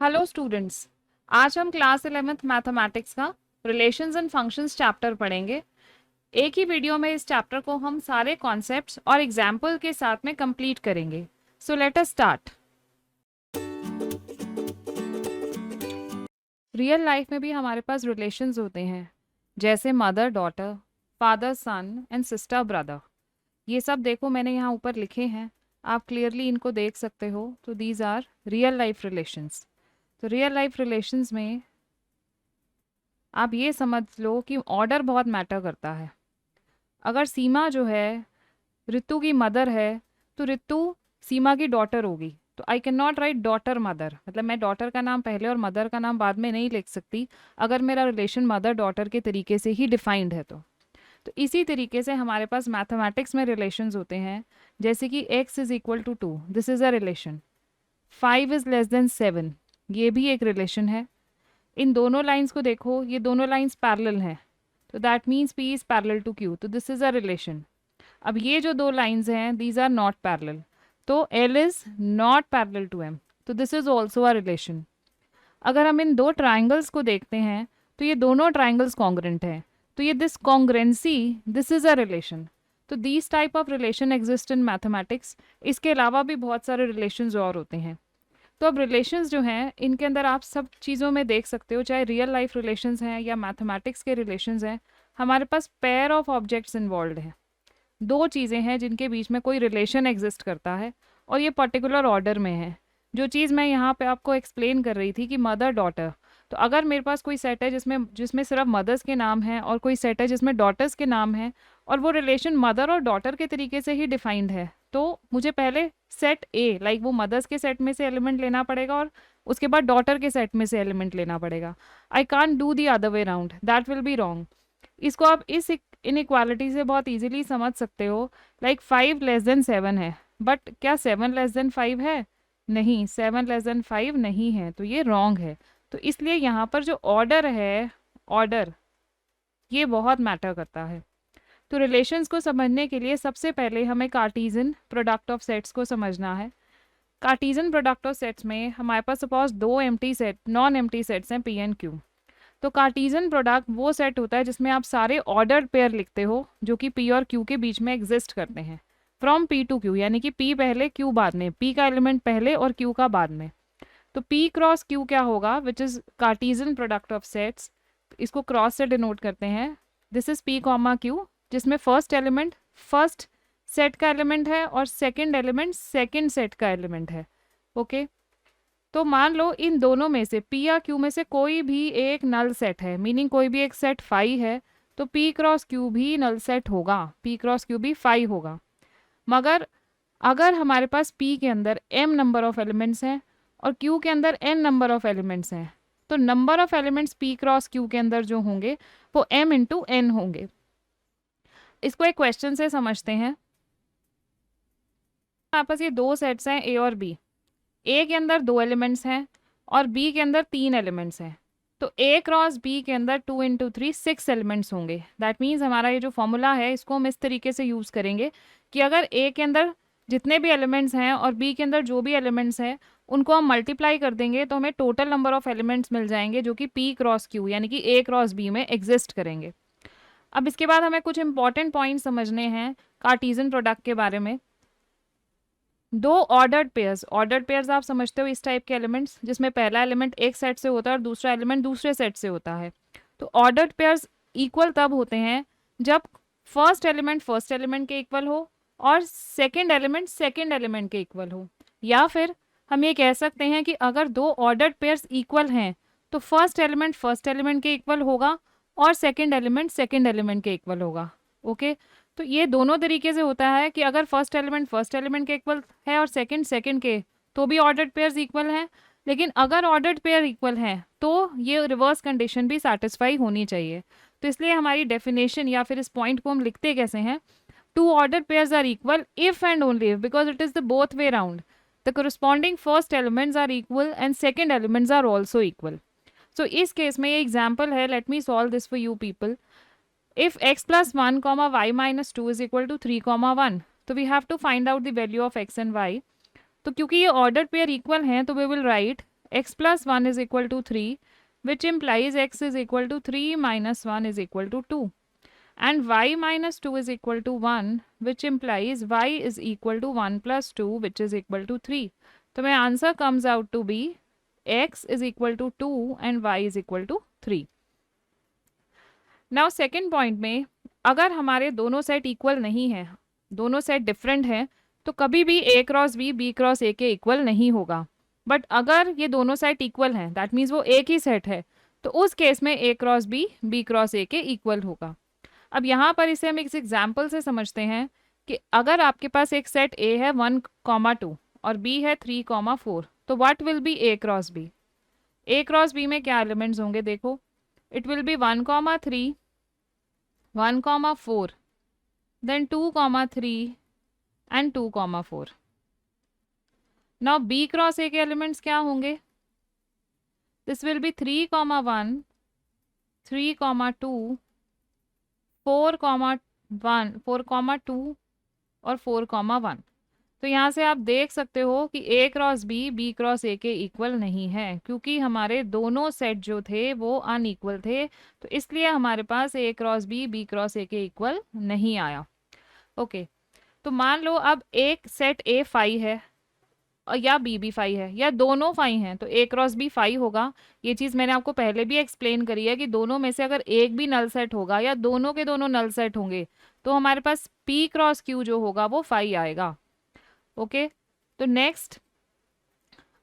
Hello students. आज हम class 11th mathematics का रिलेशंस एंड फंक्शंस चैप्टर पढ़ेंगे। एक ही वीडियो में इस चैप्टर को हम सारे कॉन्सेप्ट्स और एग्जाम्पल के साथ में कंप्लीट करेंगे। So let us start. Real life में भी हमारे पास रिलेशंस होते हैं, जैसे mother daughter, father son and sister brother. ये सब देखो मैंने यहाँ ऊपर लिखे हैं, आप क्लियरली इनको देख सकते हो। तो these are real life relations. तो रियल लाइफ रिलेशंस में आप ये समझ लो कि ऑर्डर बहुत मैटर करता है। अगर सीमा जो है ऋतु की मदर है, तो ऋतु सीमा की डॉटर होगी। तो I cannot write right daughter mother, मतलब मैं डॉटर का नाम पहले और मदर का नाम बाद में नहीं लिख सकती अगर मेरा रिलेशन मदर डॉटर के तरीके से ही डिफाइंड है। तो इसी तरीके से हमारे पास मैथमेटिक्स में रिलेशंस होते हैं, जैसे कि x is equal to 2, this is a relation. 5 is less than 7, ये भी एक रिलेशन है। इन दोनों लाइंस को देखो, ये दोनों लाइंस पैरेलल हैं, तो that means P is parallel to Q, तो दिस इज अ रिलेशन। अब ये जो दो लाइंस हैं, दीज आर नॉट पैरेलल, तो L is not parallel to M, तो this is also a relation. अगर हम इन दो ट्राइंगल्स को देखते हैं, तो ये दोनों ट्राइंगल्स कॉन्ग्रेंट हैं, तो ये this congruency, this is a relation. तो these type of relation exist in mathematics. इसके अलावा भी बहुत सारे रिलेशंस और होते हैं। तो अब रिलेशंस जो हैं, इनके अंदर आप सब चीज़ों में देख सकते हो, चाहे रियल लाइफ रिलेशंस हैं या मैथमेटिक्स के रिलेशंस हैं, हमारे पास पेयर ऑफ ऑब्जेक्ट्स इन्वॉल्व हैं। दो चीज़ें हैं जिनके बीच में कोई रिलेशन एग्जिस्ट करता है, और ये पर्टिकुलर ऑर्डर में है। जो चीज़ मैं यहाँ पे आपको एक्सप्लेन कर रही थी कि मदर डॉटर, तो अगर मेरे पास कोई सेट है जिसमें जिसमें सिर्फ मदर्स के नाम हैं, और कोई सेट है जिसमें डॉटर्स के नाम हैं, और वो रिलेशन मदर और डॉटर के तरीके से ही डिफाइंड है, तो मुझे पहले सेट ए, लाइक वो मदर्स के सेट में से एलिमेंट लेना पड़ेगा, और उसके बाद डॉटर के सेट में से एलिमेंट लेना पड़ेगा। I can't do the other way round, that will be wrong. इसको आप इस इनइक्वालिटी से बहुत इजीली समझ सकते हो। लाइक 5 लेस देन 7 है, बट क्या 7 लेस देन 5 है? नहीं, 7 लेस देन 5 नहीं है, तो ये रॉन्ग है। तो इसलिए यहाँ पर जो ऑर्डर है, ऑर्डर ये बहुत मैटर करता है। तो रिलेशंस को समझने के लिए सबसे पहले हमें कार्टीजन प्रोडक्ट ऑफ सेट्स को समझना है। कार्टीजन प्रोडक्ट ऑफ सेट्स में हमारे पास सपोज दो empty set, non empty sets हैं P एंड Q। तो कार्टीजन प्रोडक्ट वो सेट होता है जिसमें आप सारे ऑर्डर्ड पेयर लिखते हो जो कि P और Q के बीच में एग्जिस्ट करते हैं, फ्रॉम P टू Q, यानी कि P पहले Q बाद में, P का एलिमेंट पहले और Q का बाद में। तो P क्रॉस Q क्या होगा, which is Cartesian product of sets. इसको क्रॉस से डिनोट करते हैं। This is P comma Q, जिसमें फर्स्ट एलिमेंट फर्स्ट सेट का एलिमेंट है और सेकेंड एलिमेंट सेकेंड सेट का एलिमेंट है। ओके, तो मान लो इन दोनों में से P या Q में से कोई भी एक नल सेट है, मीनिंग कोई भी एक सेट 5 है, तो P क्रॉस Q भी नल सेट होगा, P क्रॉस Q भी 5 होगा। मगर अगर हमारे पास P के अंदर m नंबर ऑफ एलिमेंट्स हैं और Q के अंदर n नंबर ऑफ एलिमेंट्स हैं, तो number of elements P cross Q के अंदर जो होंगे वो m इंटू n होंगे। इसको एक क्वेश्चन से समझते हैं। हमारे पास ये दो सेट्स हैं A और B। A के अंदर 2 एलिमेंट्स हैं और B के अंदर 3 एलिमेंट्स हैं, तो A क्रॉस B के अंदर 2 इंटू 3 6 एलिमेंट्स होंगे। दैट मीन्स हमारा ये जो फॉर्मूला है इसको हम इस तरीके से यूज़ करेंगे कि अगर A के अंदर जितने भी एलिमेंट्स हैं और B के अंदर जो भी एलिमेंट्स हैं उनको हम मल्टीप्लाई कर देंगे, तो हमें टोटल नंबर ऑफ एलिमेंट्स मिल जाएंगे जो कि P क्रॉस Q यानी कि A क्रॉस B में एग्जिस्ट करेंगे। अब इसके बाद हमें कुछ इंपॉर्टेंट पॉइंट समझने हैं कार्टीजन प्रोडक्ट के बारे में। दो ऑर्डर्ड पेयर्स आप समझते हो इस टाइप के एलिमेंट्स जिसमें पहला एलिमेंट एक सेट से होता है और दूसरा एलिमेंट दूसरे सेट से होता है। तो ऑर्डर्ड पेयर्स इक्वल तब होते हैं जब फर्स्ट एलिमेंट के इक्वल हो और सेकंड एलिमेंट के इक्वल हो, या फिर हम ये कह सकते हैं कि अगर दो ऑर्डर्ड पेयर्स इक्वल हैं तो फर्स्ट एलिमेंट के इक्वल होगा और सेकंड एलिमेंट के इक्वल होगा। ओके, तो ये दोनों तरीके से होता है कि अगर फर्स्ट एलिमेंट के इक्वल है और सेकंड के, तो भी ऑर्डर्ड पेयर्स इक्वल हैं। लेकिन अगर ऑर्डर्ड पेयर इक्वल हैं तो ये रिवर्स कंडीशन भी सेटिस्फाई होनी चाहिए। तो इसलिए हमारी डेफिनेशन या फिर इस पॉइंट को हम लिखते कैसे हैं, two ordered pairs are equal if and only if, because it is the both way round, the corresponding first elements are equal and second elements are also equal. So इस case में ये example है, let me solve this for you people. If x plus 1 comma y minus 2 is equal to 3 comma 1, तो we have to find out the value of x and y। तो क्योंकि ये order pair equal हैं तो we will write x plus 1 is equal to 3, which implies x is equal to 3 minus 1 is equal to 2. And y minus 2 is equal to 1, which implies y is equal to 1 plus 2, which is equal to 3. तो my answer comes out to be x is equal to 2 and y is equal to 3. Now second point में अगर हमारे दोनों set equal नहीं है, दोनों set different हैं, तो कभी भी a cross b cross a के इक्वल नहीं होगा. बट अगर ये दोनों सेट इक्वल हैं, दैट मीन्स वो एक ही सेट है, तो उस केस में a cross b cross a के इक्वल होगा. अब यहाँ पर इसे हम एक एग्जाम्पल से समझते हैं कि अगर आपके पास एक सेट a है 1,2 और b है 3,4, तो what will B a cross b. a cross b में क्या एलिमेंट्स होंगे देखो. It will B 1,3, 1,4, then 2,3 and 2,4. Now b cross a के एलिमेंट्स क्या होंगे. दिस विल बी 3,1, 3,2, 4,1, 4,2 और 4,1. तो यहाँ से आप देख सकते हो कि a cross b cross a के इक्वल नहीं है, क्योंकि हमारे दोनों सेट जो थे वो अनइक्वल थे, तो इसलिए हमारे पास a cross b cross a के इक्वल नहीं आया. ओके, तो मान लो अब एक सेट a फाई है और या b भी फाई है या दोनों फाई हैं, तो a क्रॉस b फाई होगा. ये चीज़ मैंने आपको पहले भी एक्सप्लेन करी है कि दोनों में से अगर एक भी नल सेट होगा या दोनों के दोनों नल सेट होंगे, तो हमारे पास p क्रॉस q जो होगा वो फाई आएगा. ओके, तो नेक्स्ट,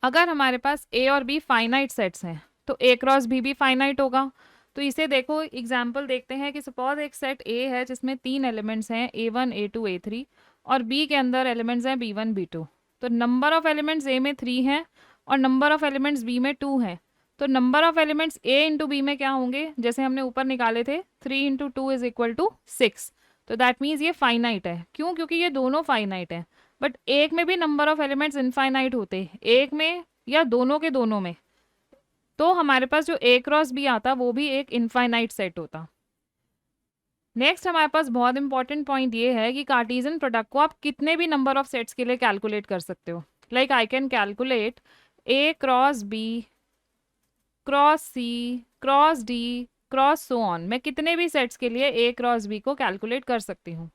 अगर हमारे पास a और b फाइनाइट सेट्स हैं, तो a क्रॉस b भी फाइनाइट होगा. तो इसे देखो, एग्जाम्पल देखते हैं कि सपोज एक सेट a है जिसमें 3 एलिमेंट्स हैं a1 a2 a3 और b के अंदर एलिमेंट्स हैं b1 b2. तो नंबर ऑफ एलिमेंट्स a में 3 हैं और नंबर ऑफ एलिमेंट्स b में 2 हैं. तो number of elements a into b में क्या होंगे, जैसे हमने ऊपर निकाले थे 3 इंटू 2 इज इक्वल टू 6. तो दैट मीन्स ये फाइनाइट है. क्यों? क्योंकि ये दोनों फाइनाइट है. बट एक में भी नंबर ऑफ एलिमेंट्स इनफाइनाइट होते हैं, एक में या दोनों के दोनों में, तो हमारे पास जो a क्रॉस b आता वो भी एक इनफाइनाइट सेट होता. नेक्स्ट हमारे पास बहुत इंपॉर्टेंट पॉइंट ये है कि कार्टेशियन प्रोडक्ट को आप कितने भी नंबर ऑफ सेट्स के लिए कैलकुलेट कर सकते हो. Like I can calculate a cross b cross c cross d cross so on. मैं कितने भी सेट्स के लिए a क्रॉस b को कैलकुलेट कर सकती हूँ.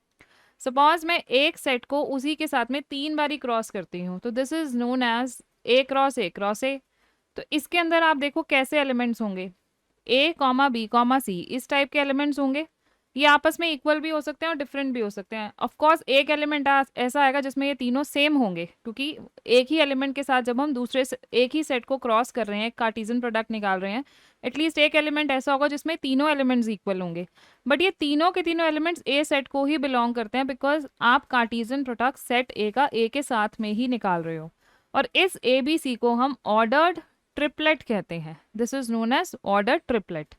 सपोज मैं एक सेट को उसी के साथ में 3 बारी क्रॉस करती हूँ, तो this is known as a cross a. तो इसके अंदर आप देखो कैसे एलिमेंट्स होंगे, a, b, c, इस टाइप के एलिमेंट्स होंगे. ये आपस में इक्वल भी हो सकते हैं और डिफरेंट भी हो सकते हैं. ऑफ कोर्स एक एलिमेंट ऐसा आएगा जिसमें ये तीनों सेम होंगे, क्योंकि एक ही एलिमेंट के साथ जब हम दूसरे एक ही सेट को क्रॉस कर रहे हैं, कार्टेशियन प्रोडक्ट निकाल रहे हैं, एटलीस्ट एक एलिमेंट ऐसा होगा जिसमें तीनों एलिमेंट्स इक्वल होंगे. बट ये तीनों के तीनों एलिमेंट्स ए सेट को ही बिलोंग करते हैं, बिकॉज आप कार्टेशियन प्रोडक्ट सेट ए का ए के साथ में ही निकाल रहे हो. और इस ए बी सी को हम ऑर्डर्ड ट्रिपलेट कहते हैं. This is known as ordered triplet.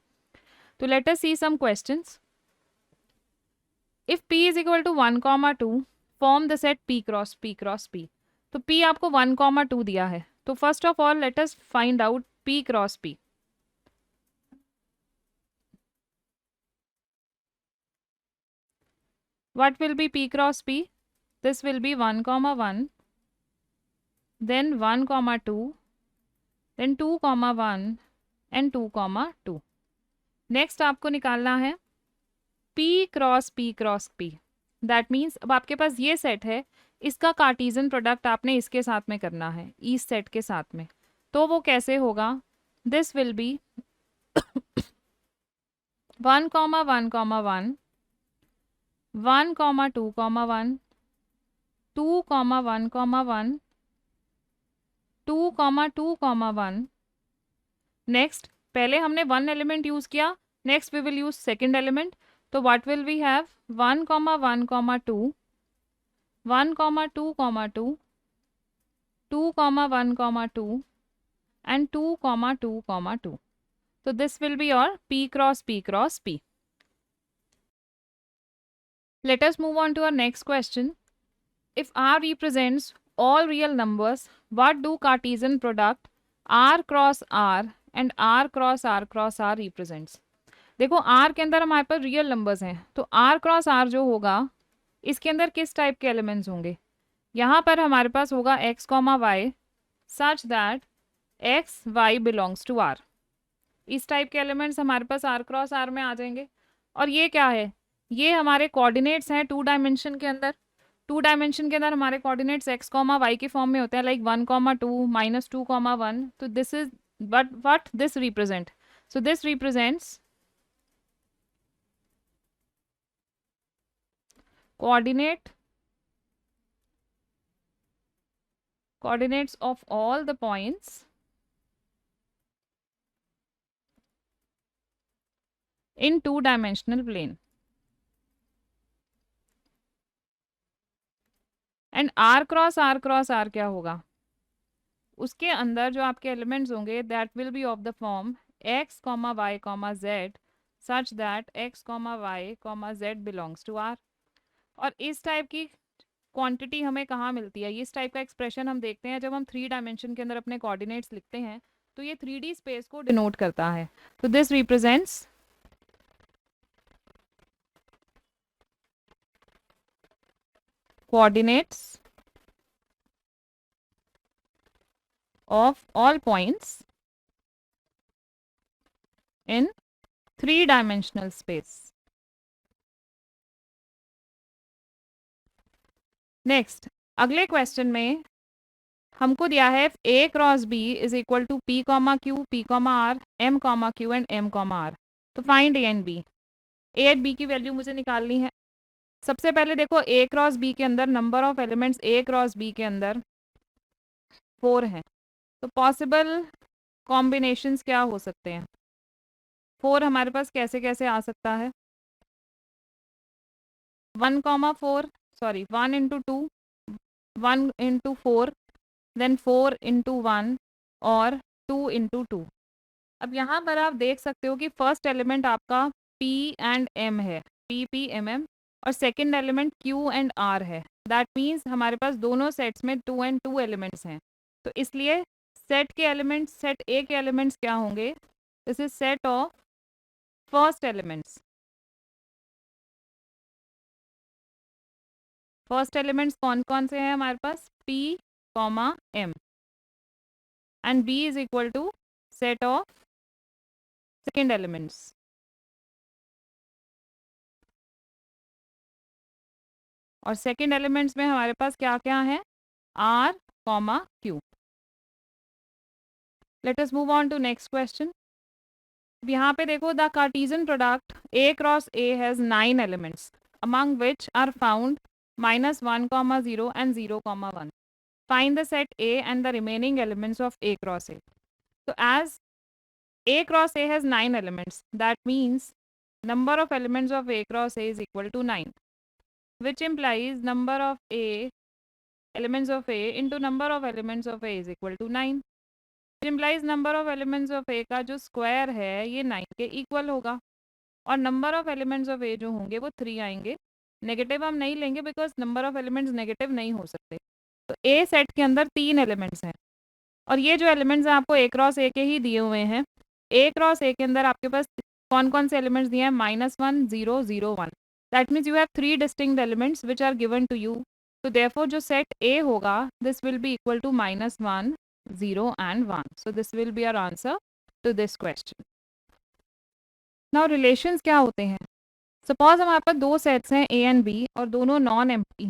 तो let us see some questions. If p is equal to 1, 2, form the set p cross p. तो p आपको 1, 2 दिया है. तो first of all let us find out p cross p. What will be p cross p? This will be 1, 1, then 1, 2, then 2, 1 and 2, 2. Next आपको निकालना है p cross p. That means अब आपके पास ये सेट है, इसका कार्टेशियन प्रोडक्ट आपने इसके साथ में करना है, इस सेट के साथ में. तो वो कैसे होगा, दिस विल बी 1, 1, 1, 1, 2, 1, 2, 1, 1, 2, 2, 1. नेक्स्ट पहले हमने 1 एलिमेंट यूज किया, next we will use second element. तो what will we have, 1, 1, 2, 1, 2, 2, 2, 1, 2 and 2, 2, 2. So this will be your p cross p. Let us move on to our next question. If R represents all real numbers, what do Cartesian product R cross R and R cross R cross R represents? देखो R के अंदर हमारे पास real numbers हैं, तो R cross R जो होगा इसके अंदर किस टाइप के एलिमेंट्स होंगे. यहाँ पर हमारे पास होगा x, y such that x y belongs to R. इस टाइप के एलिमेंट्स हमारे पास आर क्रॉस आर में आ जाएंगे। और ये क्या है? ये हमारे कोऑर्डिनेट्स हैं टू डायमेंशन के अंदर। टू डायमेंशन के अंदर हमारे कोऑर्डिनेट्स एक्स कॉमा वाई के फॉर्म में होते हैं, लाइक 1,2 -2,1। तो this is but what this represent, so this represents coordinate coordinates of all the points in two-dimensional plane. And R cross R क्या होगा? उसके अंदर जो आपके एलिमेंट्स होंगे that will be of the form x comma y comma z such that x comma y comma z belongs to R. और इस type की क्वांटिटी हमें कहाँ मिलती है? इस टाइप का एक्सप्रेशन हम देखते हैं जब हम 3 डायमेंशन के अंदर अपने कोऑर्डिनेट्स लिखते हैं, तो ये 3D स्पेस को डिनोट करता है। तो दिस represents coordinates of all points in three-dimensional space. Next, अगले क्वेश्चन में हमको दिया है A cross B is equal to P comma Q P comma R M comma Q and M comma R. तो find A and B. A and B की value मुझे निकालनी है। सबसे पहले देखो ए क्रॉस बी के अंदर number of elements A cross B के अंदर 4 हैं। तो पॉसिबल कॉम्बिनेशंस क्या हो सकते हैं? 4 हमारे पास कैसे कैसे आ सकता है? 1,4 sorry 1 into 2, 1 into 4, then 4 into 1 और 2 इंटू 2। अब यहाँ पर आप देख सकते हो कि फर्स्ट एलिमेंट आपका P एंड M है, P P M M, और second element Q and R है। दैट मीन्स हमारे पास दोनों सेट्स में 2 एंड 2 एलिमेंट्स हैं। तो इसलिए सेट के एलिमेंट्स, सेट ए के एलिमेंट्स क्या होंगे? This is set of first elements. First elements कौन कौन से हैं हमारे पास? P comma M and B is equal to set of second elements. और सेकेंड एलिमेंट्स में हमारे पास क्या क्या है? R comma Q। Let us move on to next question. यहाँ पे देखो the Cartesian product A cross A has 9 elements among which are found -1, 0 and 0, 1. Find the set A and the remaining elements of A cross A. So as A cross A has 9 elements, that means number of elements of A cross A is equal to 9, which implies number of A elements of A into number of elements of A is equal to 9, which implies number of elements of A का जो square है ये 9 के equal होगा। और number of elements of ए जो होंगे वो 3 आएंगे। नेगेटिव हम नहीं लेंगे because number of elements negative नहीं हो सकते। तो ए सेट के अंदर 3 एलिमेंट्स हैं और ये जो एलिमेंट्स हैं आपको ए क्रॉस ए के ही दिए हुए हैं। ए क्रॉस ए के अंदर आपके पास कौन कौन से एलिमेंट्स दिए हैं? -1, 0, 0, 1। That means you have 3 distinct elements which are given to you. तो देयरफॉर जो सेट ए होगा this will be equal to -1, 0 and 1। So this will be our answer to this question. Now relations क्या होते हैं? Suppose हमारे पास 2 sets हैं ए and B और दोनों नॉन एम्प्टी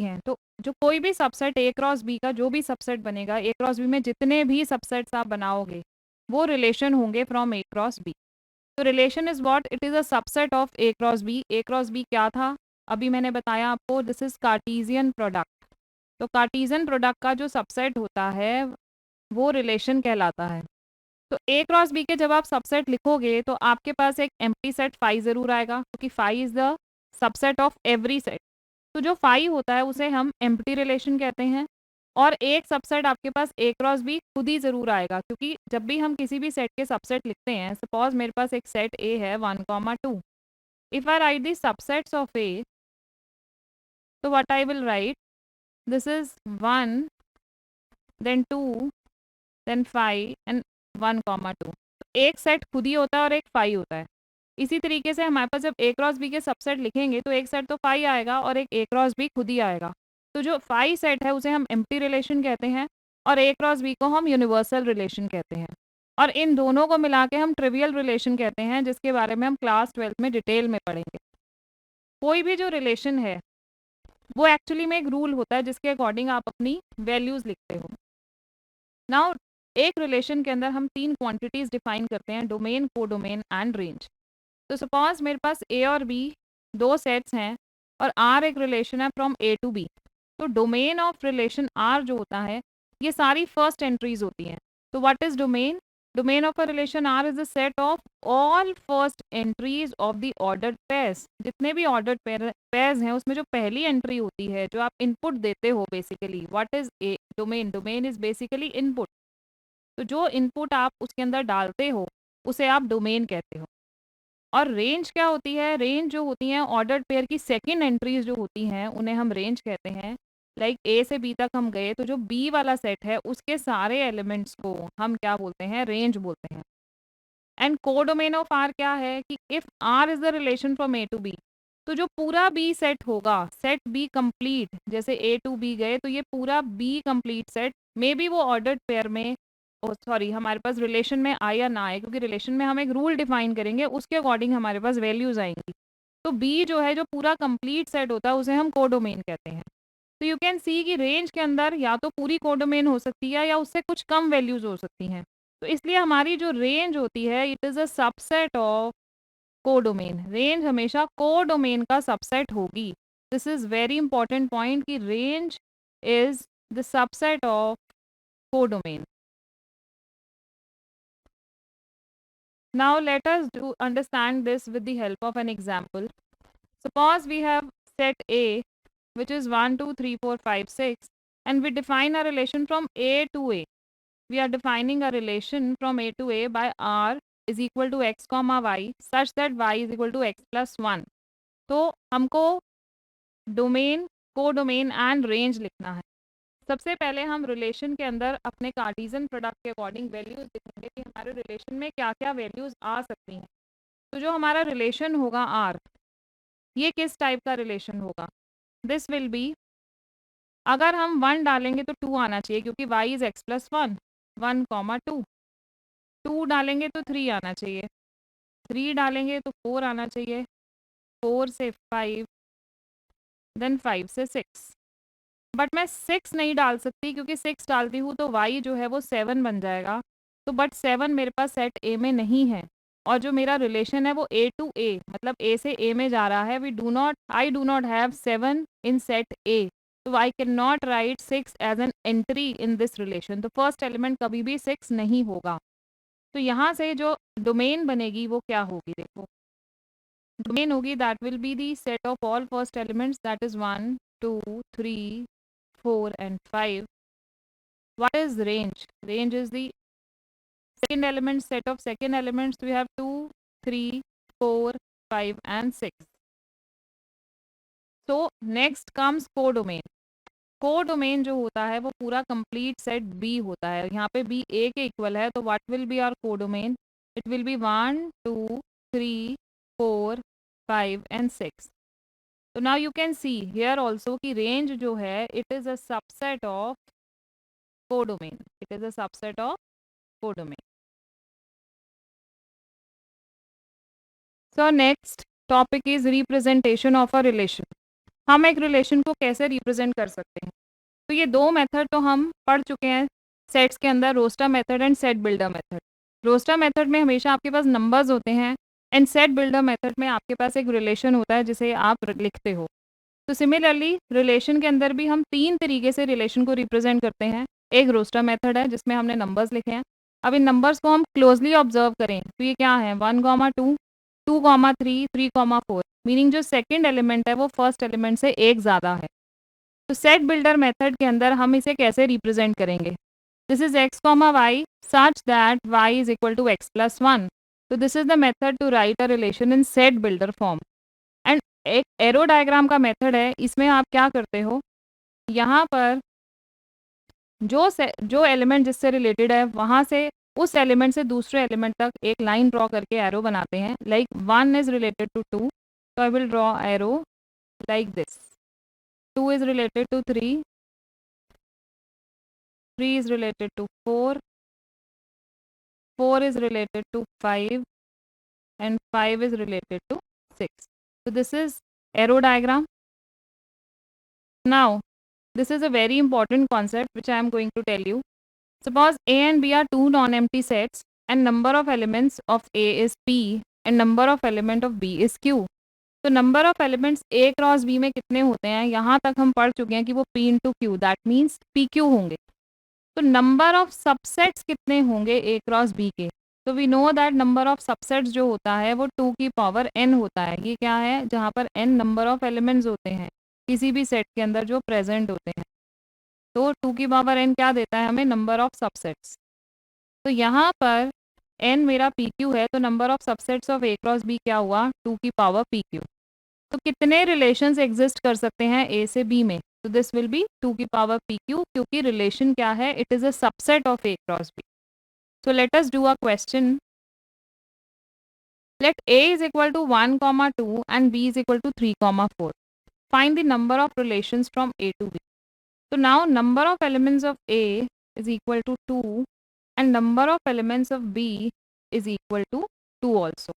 हैं। तो जो कोई भी सबसेट ए क्रॉस बी का जो भी सबसेट बनेगा, ए क्रॉस बी में जितने भी सबसेट्स आप बनाओगे वो रिलेशन होंगे फ्रॉम ए क्रॉस बी। तो relation is what? It is a subset of A cross B. A cross B क्या था? अभी मैंने बताया आपको, दिस इज कार्टेशियन प्रोडक्ट। तो कार्टेशियन प्रोडक्ट का जो सबसेट होता है वो रिलेशन कहलाता है। तो ए क्रॉस बी के जब आप सबसेट लिखोगे तो आपके पास एक एम्प्टी सेट फाई ज़रूर आएगा, क्योंकि phi is the subset of every set. तो जो फाई होता है उसे हम एम्प्टी रिलेशन कहते हैं। और एक सबसेट आपके पास ए क्रॉस बी खुद ही ज़रूर आएगा, क्योंकि जब भी हम किसी भी सेट के सबसेट लिखते हैं, सपोज मेरे पास एक सेट ए है 1,2। If I write the subsets of A, तो what I will write, this is 1, then 2, then 5 and 1,2। एक सेट खुद ही होता है और एक फाई होता है। इसी तरीके से हमारे पास जब ए क्रॉस बी के सबसेट लिखेंगे तो एक सेट तो फाई आएगा और एक ए क्रॉस बी खुद ही आएगा। तो जो फाई सेट है उसे हम एम्प्टी रिलेशन कहते हैं और ए क्रॉस बी को हम यूनिवर्सल रिलेशन कहते हैं, और इन दोनों को मिला के हम ट्रिवियल रिलेशन कहते हैं, जिसके बारे में हम क्लास 12 में डिटेल में पढ़ेंगे। कोई भी जो रिलेशन है वो एक्चुअली में एक रूल होता है जिसके अकॉर्डिंग आप अपनी वैल्यूज लिखते हो। नाउ एक रिलेशन के अंदर हम 3 क्वांटिटीज डिफाइन करते हैं, डोमेन, कोडोमेन एंड रेंज। तो सपोज मेरे पास ए और बी दो सेट्स हैं और आर एक रिलेशन है फ्रॉम ए टू बी। तो डोमेन ऑफ रिलेशन आर जो होता है ये सारी फर्स्ट एंट्रीज होती हैं। तो what is domain? Domain of a relation R is the set of all first entries of the ordered pairs. जितने भी ऑर्डर्ड पेयर्स हैं उसमें जो पहली एंट्री होती है जो आप इनपुट देते हो, basically what is a domain? Domain is basically input. तो जो इनपुट आप उसके अंदर डालते हो उसे आप डोमेन कहते हो। और रेंज क्या होती है? रेंज जो होती हैं ऑर्डर्ड पेयर की सेकंड एंट्रीज जो होती हैं उन्हें हम रेंज कहते हैं। लाइक ए से बी तक हम गए तो जो बी वाला सेट है उसके सारे एलिमेंट्स को हम क्या बोलते हैं? रेंज बोलते हैं। एंड कोडोमेन ऑफ आर क्या है कि if R is the relation from A to B, तो जो पूरा बी सेट होगा, सेट बी कंप्लीट, जैसे ए टू बी गए तो ये पूरा B complete set may be वो ऑर्डर्ड पेयर में, सॉरी हमारे पास रिलेशन में आए या ना आए, क्योंकि रिलेशन में हम एक रूल डिफाइन करेंगे उसके अकॉर्डिंग हमारे पास वैल्यूज आएंगी। तो बी जो है जो पूरा कंप्लीट सेट होता है उसे हम कोडोमेन कहते हैं। तो यू कैन सी कि रेंज के अंदर या तो पूरी कोडोमेन हो सकती है या उससे कुछ कम वैल्यूज हो सकती हैं। तो इसलिए हमारी जो रेंज होती है it is a subset of codomain. Range हमेशा कोडोमेन का सबसेट होगी। This is very important point कि range is the subset of codomain. Now let us understand this with the help of an example. Suppose we have set A which is 1, 2, 3, 4, 5, 6 and we define a relation from A to A. We are defining a relation from A to A by R is equal to x comma y such that y is equal to x plus 1. तो हमको domain, codomain and range लिखना है। सबसे पहले हम relation के अंदर अपने कार्टीजन प्रोडक्ट के अकॉर्डिंग वैल्यूज लिखेंगे कि हमारे रिलेशन में क्या क्या वैल्यूज आ सकती हैं। तो जो हमारा रिलेशन होगा आर, ये किस टाइप का रिलेशन होगा? दिस विल बी, अगर हम 1 डालेंगे तो 2 आना चाहिए क्योंकि y is x plus 1, 1 comma 2। 2 डालेंगे तो 3 आना चाहिए, 3 डालेंगे तो 4 आना चाहिए, 4 से 5, देन 5 से 6। बट मैं 6 नहीं डाल सकती क्योंकि 6 डालती हूँ तो y जो है वो 7 बन जाएगा। तो बट 7 मेरे पास सेट ए में नहीं है और जो मेरा रिलेशन है वो ए टू ए, मतलब ए से ए में जा रहा है। I do not have 7 in set A, तो आई कैन नॉट राइट 6 as an entry in this relation. तो फर्स्ट एलिमेंट कभी भी 6 नहीं होगा। तो यहाँ से जो डोमेन बनेगी वो क्या होगी? देखो, डोमेन होगी that will be the set of all first elements that is 1, 2, 3, 4 and 5. What is range? Range is the second element set of second elements. We have 2, 3, 4, 5 and 6. So next comes codomain. Codomain जो होता है वो पूरा complete set B होता है। यहाँ पे B ए के इक्वल है तो what will be our codomain? It will be 1, 2, 3, 4, 5 and 6. तो now you can see here also कि रेंज जो है it is a subset of codomain. It is a subset of codomain. So next topic is representation of a relation. हम एक relation को कैसे represent कर सकते हैं? तो ये दो मेथड तो हम पढ़ चुके हैं सेट्स के अंदर, roster method and set builder method. Roster method में हमेशा आपके पास नंबर्स होते हैं एंड सेट बिल्डर मेथड में आपके पास एक रिलेशन होता है जिसे आप लिखते हो। तो सिमिलरली रिलेशन के अंदर भी हम 3 तरीके से रिलेशन को रिप्रेजेंट करते हैं। एक रोस्टर मेथड है जिसमें हमने नंबर्स लिखे हैं। अब इन नंबर्स को हम क्लोजली ऑब्जर्व करें तो ये क्या है? 1, 2, 2, 3, 3, 4, मीनिंग जो सेकंड एलिमेंट है वो फर्स्ट एलिमेंट से एक ज़्यादा है। तो सेट बिल्डर मेथड के अंदर हम इसे कैसे रिप्रेजेंट करेंगे? This is x, y such that y is equal to x plus 1. तो this is the method to write a relation in set builder form. And एक एरो डायग्राम का method है, इसमें आप क्या करते हो, यहाँ पर जो एलिमेंट जिससे रिलेटेड है वहाँ से उस एलिमेंट से दूसरे एलिमेंट तक एक लाइन ड्रॉ करके एरो बनाते हैं। लाइक 1 इज रिलेटेड टू 2, तो I will draw arrow like this. 2 is related to 3, 3 is related to 4, 4 is related to 5, and 5 is related to 6. So this is arrow diagram. Now, this is a very important concept which I am going to tell you. Suppose A and B are two non-empty sets and number of elements of A is P and number of element of B is Q. तो number of elements A cross B में कितने होते हैं, यहाँ तक हम पढ़ चुके हैं कि वो P into Q, that means P Q होंगे. तो नंबर ऑफ सबसेट्स कितने होंगे ए क्रॉस बी के, तो we know that number of subsets जो होता है वो 2 की पावर n होता है. ये क्या है, जहाँ पर n नंबर ऑफ एलिमेंट्स होते हैं किसी भी सेट के अंदर जो प्रेजेंट होते हैं. तो 2 की पावर n क्या देता है हमें, नंबर ऑफ सबसेट्स. तो यहाँ पर n मेरा पी क्यू है, तो number of subsets of A cross B क्या हुआ, 2 की पावर पी क्यू. तो कितने रिलेशंस एग्जिस्ट कर सकते हैं ए से बी में, तो दिस विल बी 2 की पावर पी क्यू, क्योंकि रिलेशन क्या है, it is a subset of A cross B. So let us do a question. Let a is equal to 1, 2 and b is equal to 3, 4. Find the number of relations from a to b. So now number of elements of a is equal to 2 and number of elements of b is equal to 2 also.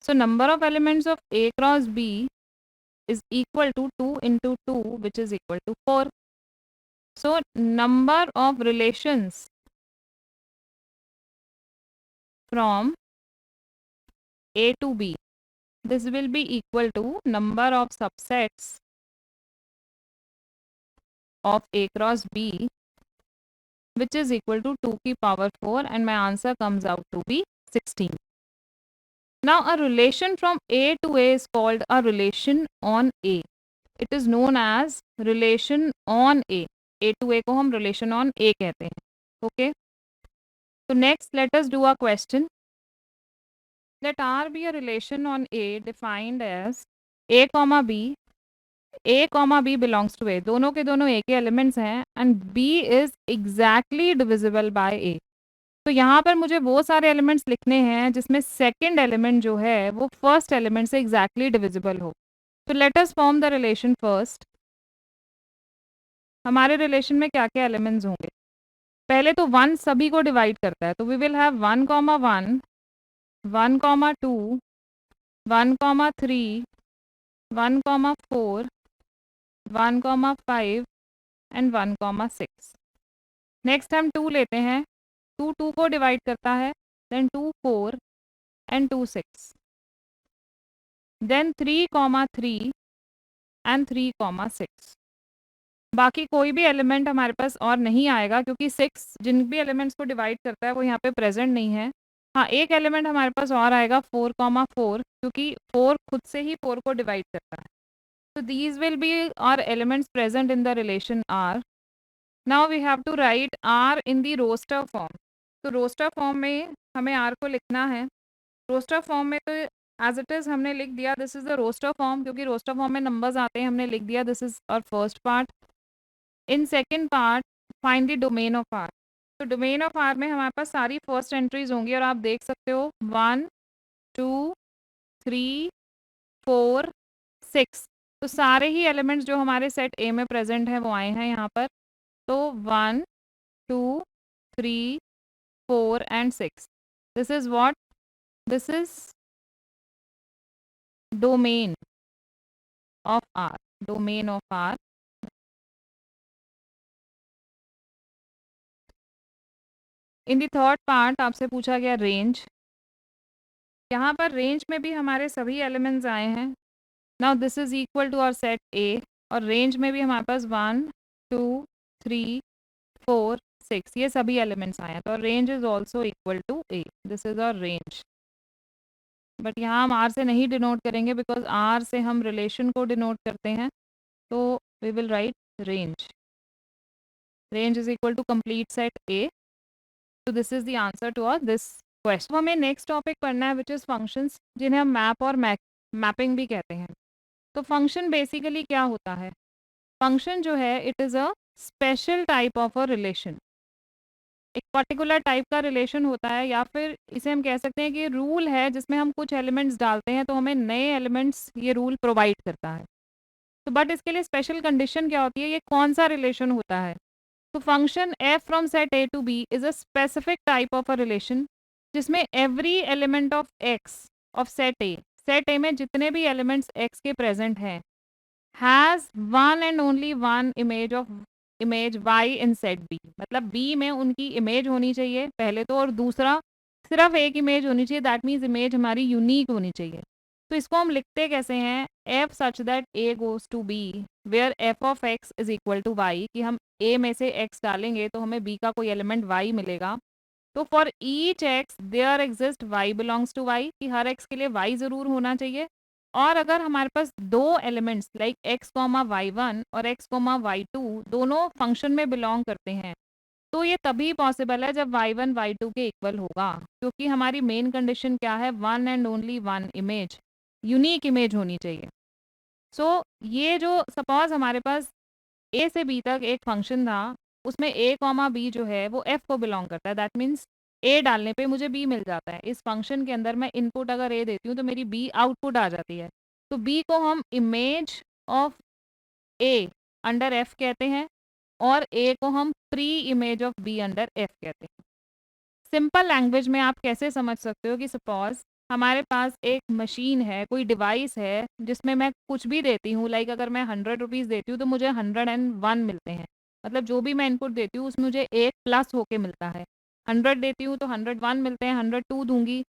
So number of elements of a cross b is equal to 2 into 2, which is equal to 4. So number of relations from a to b, this will be equal to number of subsets of a cross b, which is equal to 2 की power 4, and my answer comes out to be 16. Now a relation from a to a is called a relation on a. It is known as relation on a. A to a को हम relation on a कहते हैं. Okay. So next let us do a question. Let R be a relation on A defined as A comma B. A comma B belongs to A. दोनों के दोनों A के elements हैं and B is exactly divisible by A. तो यहाँ पर मुझे वो सारे एलिमेंट्स लिखने हैं जिसमें सेकंड एलिमेंट जो है वो फर्स्ट एलिमेंट से एग्जैक्टली डिविजिबल हो. तो let us form the relation first. हमारे रिलेशन में क्या क्या एलिमेंट्स होंगे, पहले तो 1 सभी को डिवाइड करता है, तो we will have 1, 1, 1, 2, 1, 3, 1, 4, 1, 5 and 1, 6. Next हम 2 लेते हैं, 2 को डिवाइड करता है, देन 2, 4 एंड 2, 6. Then 3, 3 and 3, 6. बाकी कोई भी एलिमेंट हमारे पास और नहीं आएगा क्योंकि 6 जिन भी एलिमेंट्स को डिवाइड करता है वो यहाँ पे प्रेजेंट नहीं है. हाँ, एक एलिमेंट हमारे पास और आएगा 4, 4, क्योंकि 4 खुद से ही 4 को डिवाइड करता है. तो these will be our elements present in the relation R. Now we have to write R in the roster form. तो रोस्टर फॉर्म में हमें R को लिखना है. रोस्टर फॉर्म में तो एज इट इज़ हमने लिख दिया, this is the roster form, क्योंकि रोस्टर फॉर्म में नंबर्स आते हैं, हमने लिख दिया, this is our first part. In second part find the domain of R. तो डोमेन ऑफ आर में हमारे पास सारी फर्स्ट एंट्रीज होंगी और आप देख सकते हो 1, 2, 3, 4, 6. तो सारे ही एलिमेंट्स जो हमारे सेट ए में प्रेजेंट हैं वो आए हैं यहाँ पर. तो 1, 2, 3, 4 and 6. This is what, this is domain of R, domain of R. In the third part आपसे पूछा गया रेंज. यहाँ पर रेंज में भी हमारे सभी एलिमेंट्स आए हैं. Now this is equal to our set A, और रेंज में भी हमारे पास 1, 2, 3, 4, 6 ये सभी एलिमेंट्स आए हैं. तो range is also equal to A. This is our range. But यहाँ हम आर से नहीं डिनोट करेंगे बिकॉज आर से हम रिलेशन को डिनोट करते हैं. तो we will write range. Range is equal to complete set A. तो this is the answer to our this question. हमें नेक्स्ट टॉपिक पढ़ना है विच इज़ फंक्शंस, जिन्हें हम मैप और मैपिंग भी कहते हैं. तो फंक्शन बेसिकली क्या होता है, फंक्शन जो है it is a special type of a relation. एक पर्टिकुलर टाइप का रिलेशन होता है, या फिर इसे हम कह सकते हैं कि रूल है जिसमें हम कुछ एलिमेंट्स डालते हैं तो हमें नए एलिमेंट्स ये रूल प्रोवाइड करता है. तो बट इसके लिए स्पेशल कंडीशन क्या होती है, ये कौन सा रिलेशन होता है, तो function F from set A to B is a specific type of a relation जिसमें every element of X of set A में जितने भी एलिमेंट्स एक्स के प्रेजेंट हैं has one and only one image Y in set B, मतलब B में उनकी image होनी चाहिए पहले तो, और दूसरा सिर्फ एक इमेज होनी चाहिए, दैट मीन्स इमेज हमारी यूनिक होनी चाहिए। तो इसको हम लिखते कैसे हैं, f such that a goes to be where f of x is equal to y, कि हम ए में से एक्स डालेंगे तो हमें बी का कोई एलिमेंट वाई मिलेगा। तो for each x there exist y belongs to y, कि हर एक्स के लिए वाई ज़रूर होना चाहिए। और अगर हमारे पास दो elements like x comma y one और एक्स कॉमा वाई टू दोनों फंक्शन में बिलोंग करते हैं, तो ये तभी पॉसिबल है जब वाई वन वाई टू के इक्वल होगा, क्योंकि हमारी मेन कंडीशन क्या है, one and only one image, unique image होनी चाहिए। सो ये जो सपोज हमारे पास ए से बी तक एक फंक्शन था, उसमें ए कॉमा बी जो है वो एफ को बिलोंग करता है, दैट मीन्स ए डालने पे मुझे बी मिल जाता है। इस फंक्शन के अंदर मैं इनपुट अगर ए देती हूँ तो मेरी बी आउटपुट आ जाती है। तो बी को हम image of A under F कहते हैं और ए को हम pre image of be under F कहते हैं। सिंपल लैंग्वेज में आप कैसे समझ सकते हो कि सपोज हमारे पास एक मशीन है, कोई डिवाइस है जिसमें मैं कुछ भी देती हूँ, लाइक अगर मैं 100 रुपीज़ देती हूँ तो मुझे 101 मिलते हैं, मतलब जो भी मैं इनपुट देती हूँ उसमें मुझे एक प्लस होके मिलता है। 100 देती हूँ तो 101 मिलते हैं, 102 दूंगी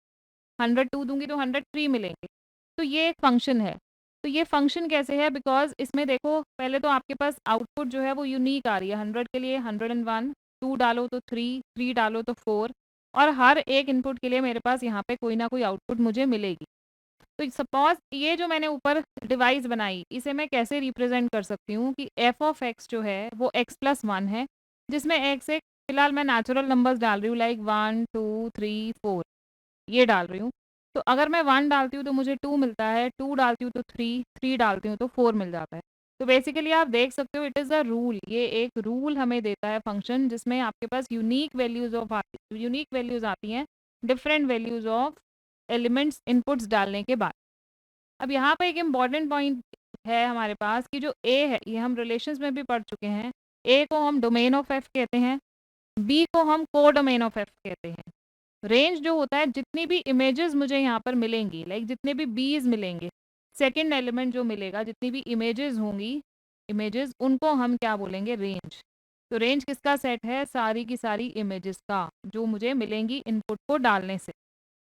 102 दूंगी तो 103 मिलेंगे। तो ये एक फंक्शन है। तो ये फंक्शन कैसे है, बिकॉज इसमें देखो पहले तो आपके पास आउटपुट जो है वो यूनिक आ रही है, 100 के लिए 101, 2 डालो तो 3, 3 डालो तो 4, और हर एक इनपुट के लिए मेरे पास यहाँ पे कोई ना कोई आउटपुट मुझे मिलेगी। तो सपोज ये जो मैंने ऊपर डिवाइस बनाई, इसे मैं कैसे रिप्रेजेंट कर सकती हूँ कि एफ ऑफ एक्स जो है वो एक्स प्लस वन है, जिसमें एक्स एक फिलहाल मैं नेचुरल नंबर्स डाल रही हूँ, लाइक 1 2 3 4 ये डाल रही हूँ। तो अगर मैं 1 डालती हूँ तो मुझे 2 मिलता है, 2 डालती हूँ तो 3, 3 डालती हूँ तो 4 मिल जाता है। तो बेसिकली आप देख सकते हो इट इज़ अ रूल, ये एक रूल हमें देता है फंक्शन, जिसमें आपके पास यूनिक वैल्यूज़ आती हैं different values of elements inputs डालने के बाद। अब यहाँ पे एक इम्पॉर्टेंट पॉइंट है हमारे पास कि जो ए है, ये हम रिलेशंस में भी पढ़ चुके हैं, ए को हम डोमेन ऑफ एफ कहते हैं, बी को हम को डोमेन ऑफ एफ कहते हैं। रेंज जो होता है, जितनी भी इमेजेस मुझे यहाँ पर मिलेंगी, लाइक जितने भी बीज मिलेंगे, सेकंड एलिमेंट जो मिलेगा, जितनी भी इमेजेस होंगी, इमेजेस उनको हम क्या बोलेंगे, रेंज। तो रेंज किसका सेट है, सारी की सारी इमेजेस का जो मुझे मिलेंगी इनपुट को डालने से।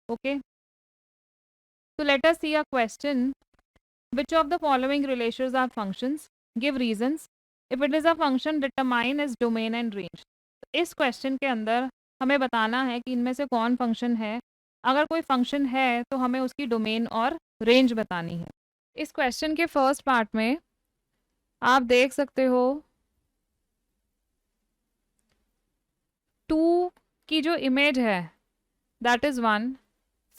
ओके, तो let us see a question, which of the following relations are functions, give reasons, if it is a function determine its domain and range। इस क्वेश्चन के अंदर हमें बताना है कि इनमें से कौन फंक्शन है, अगर कोई फंक्शन है तो हमें उसकी डोमेन और रेंज बतानी है। इस क्वेश्चन के फर्स्ट पार्ट में आप देख सकते हो 2 की जो इमेज है दैट इज़ 1,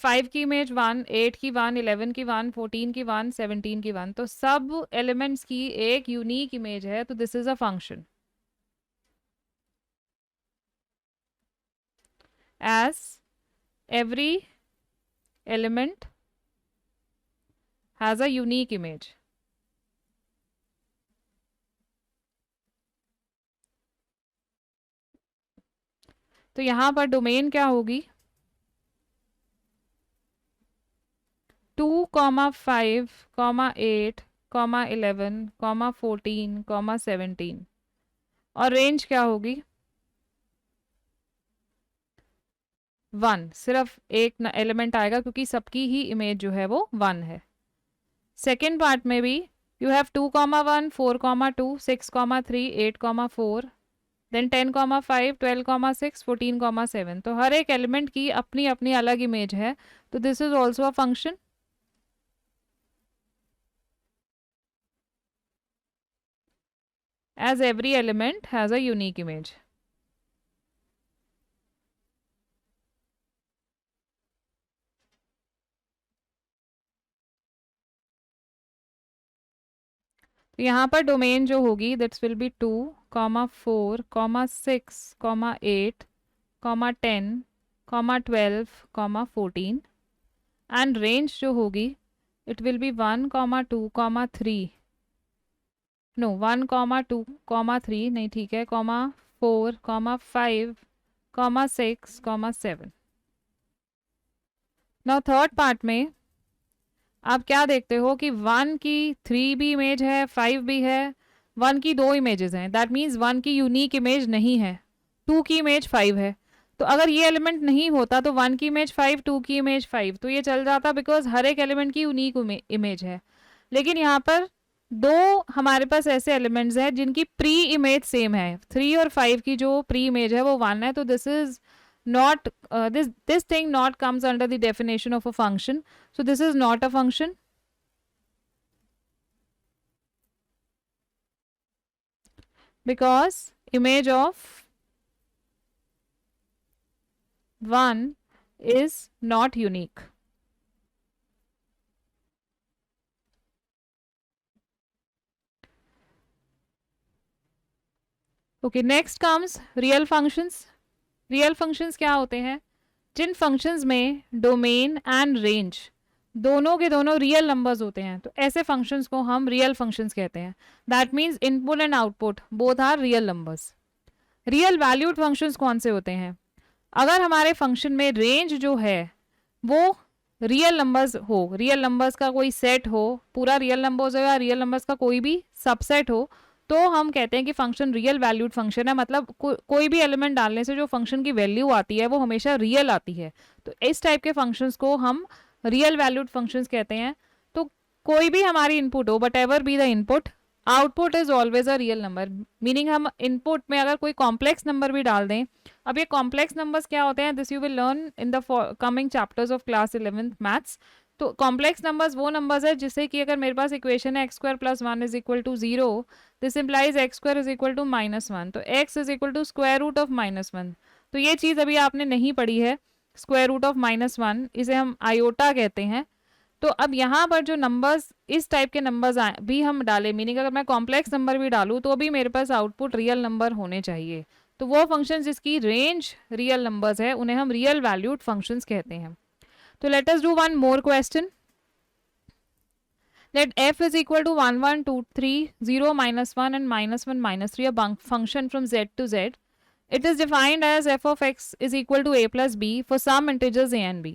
5 की इमेज 1, 8 की 1, 11 की 1, 14 की 1, 17 की 1, तो सब एलिमेंट्स की एक यूनिक इमेज है, तो this is a function. As every element has a unique image. तो यहाँ पर डोमेन क्या होगी, 2, 5, 8, 11, 14, 17, और रेंज क्या होगी 1, सिर्फ एक एलिमेंट आएगा क्योंकि सबकी ही इमेज जो है वो 1 है। सेकेंड पार्ट में भी यू हैव 2, 1, 4, 2, 6, 3, 8, 4, देन 10, 5, 12, 6, 14, 7, तो हर एक एलिमेंट की अपनी अपनी अलग इमेज है, तो this is also a function. as every element has a unique image। तो यहाँ पर डोमेन जो होगी that's will be 2, 4, 6, 8, 10, 12, 14, and range जो होगी इट विल बी 1, 2, 3, नो 1, 2, 3 नहीं, ठीक है, 4, 4, 5, 6, 7। नाउ थर्ड पार्ट में आप क्या देखते हो कि 1 की 3 भी इमेज है, 5 भी है, 1 की 2 इमेजेस हैं, दैट मीन्स 1 की यूनिक इमेज नहीं है, 2 की इमेज 5 है। तो अगर ये एलिमेंट नहीं होता तो 1 की इमेज 5, 2 की इमेज 5, तो ये चल जाता बिकॉज हर एक एलिमेंट की यूनिक इमेज है। लेकिन यहाँ पर दो हमारे पास ऐसे एलिमेंट्स हैं जिनकी प्री इमेज सेम है, 3 और 5 की जो प्री इमेज है वो 1 है, तो this is not this thing not comes under the definition of a function, so this is not a function. Because image of 1 is not unique. Okay, next comes real functions. Real functions क्या होते हैं? जिन functions में domain and range दोनों के दोनों real numbers होते हैं, तो ऐसे फंक्शंस को हम रियल फंक्शंस कहते हैं। That means input and output both are real numbers. Real valued functions कौन से होते हैं? अगर हमारे फंक्शन में रेंज जो है वो रियल नंबर्स हो, रियल नंबर्स का कोई सेट हो, पूरा रियल नंबर्स हो या रियल नंबर्स का कोई भी सबसेट हो, तो हम कहते हैं कि फंक्शन रियल वैल्यूड फंक्शन है। मतलब कोई भी एलिमेंट डालने से जो फंक्शन की वैल्यू आती है वो हमेशा रियल आती है, तो इस टाइप के फंक्शंस को हम रियल वैल्यूड फंक्शंस कहते हैं। तो कोई भी हमारी इनपुट हो, but ever be the input, output is always a real number. Meaning हम इनपुट में अगर कोई कॉम्प्लेक्स नंबर भी डाल दें, अब ये कॉम्प्लेक्स नंबर्स क्या होते हैं, this you will learn in the coming chapters of class 11th maths. तो कॉम्प्लेक्स नंबर्स वो नंबर्स है जिससे कि अगर मेरे पास इक्वेशन है x square plus 1 is equal to 0, this implies x square is equal to -1, तो x is equal to square root of -1। तो ये चीज़ अभी आपने नहीं पढ़ी है, स्क्वायर रूट ऑफ -1, इसे हम आयोटा कहते हैं। तो अब यहाँ पर जो नंबर्स इस टाइप के नंबर्स भी हम डालें, मीनिंग अगर मैं कॉम्प्लेक्स नंबर भी डालूँ तो भी मेरे पास आउटपुट रियल नंबर होने चाहिए। तो वो फंक्शन जिसकी रेंज रियल नंबर्स है उन्हें हम रियल वैल्यूड फंक्शंस कहते हैं। तो let us do one more question. Let f is equal to 1, 1, 2, 3, 0, -1 and -1, -3 a function from z to z. It is defined as f of x is equal to a plus b for some integers a and b.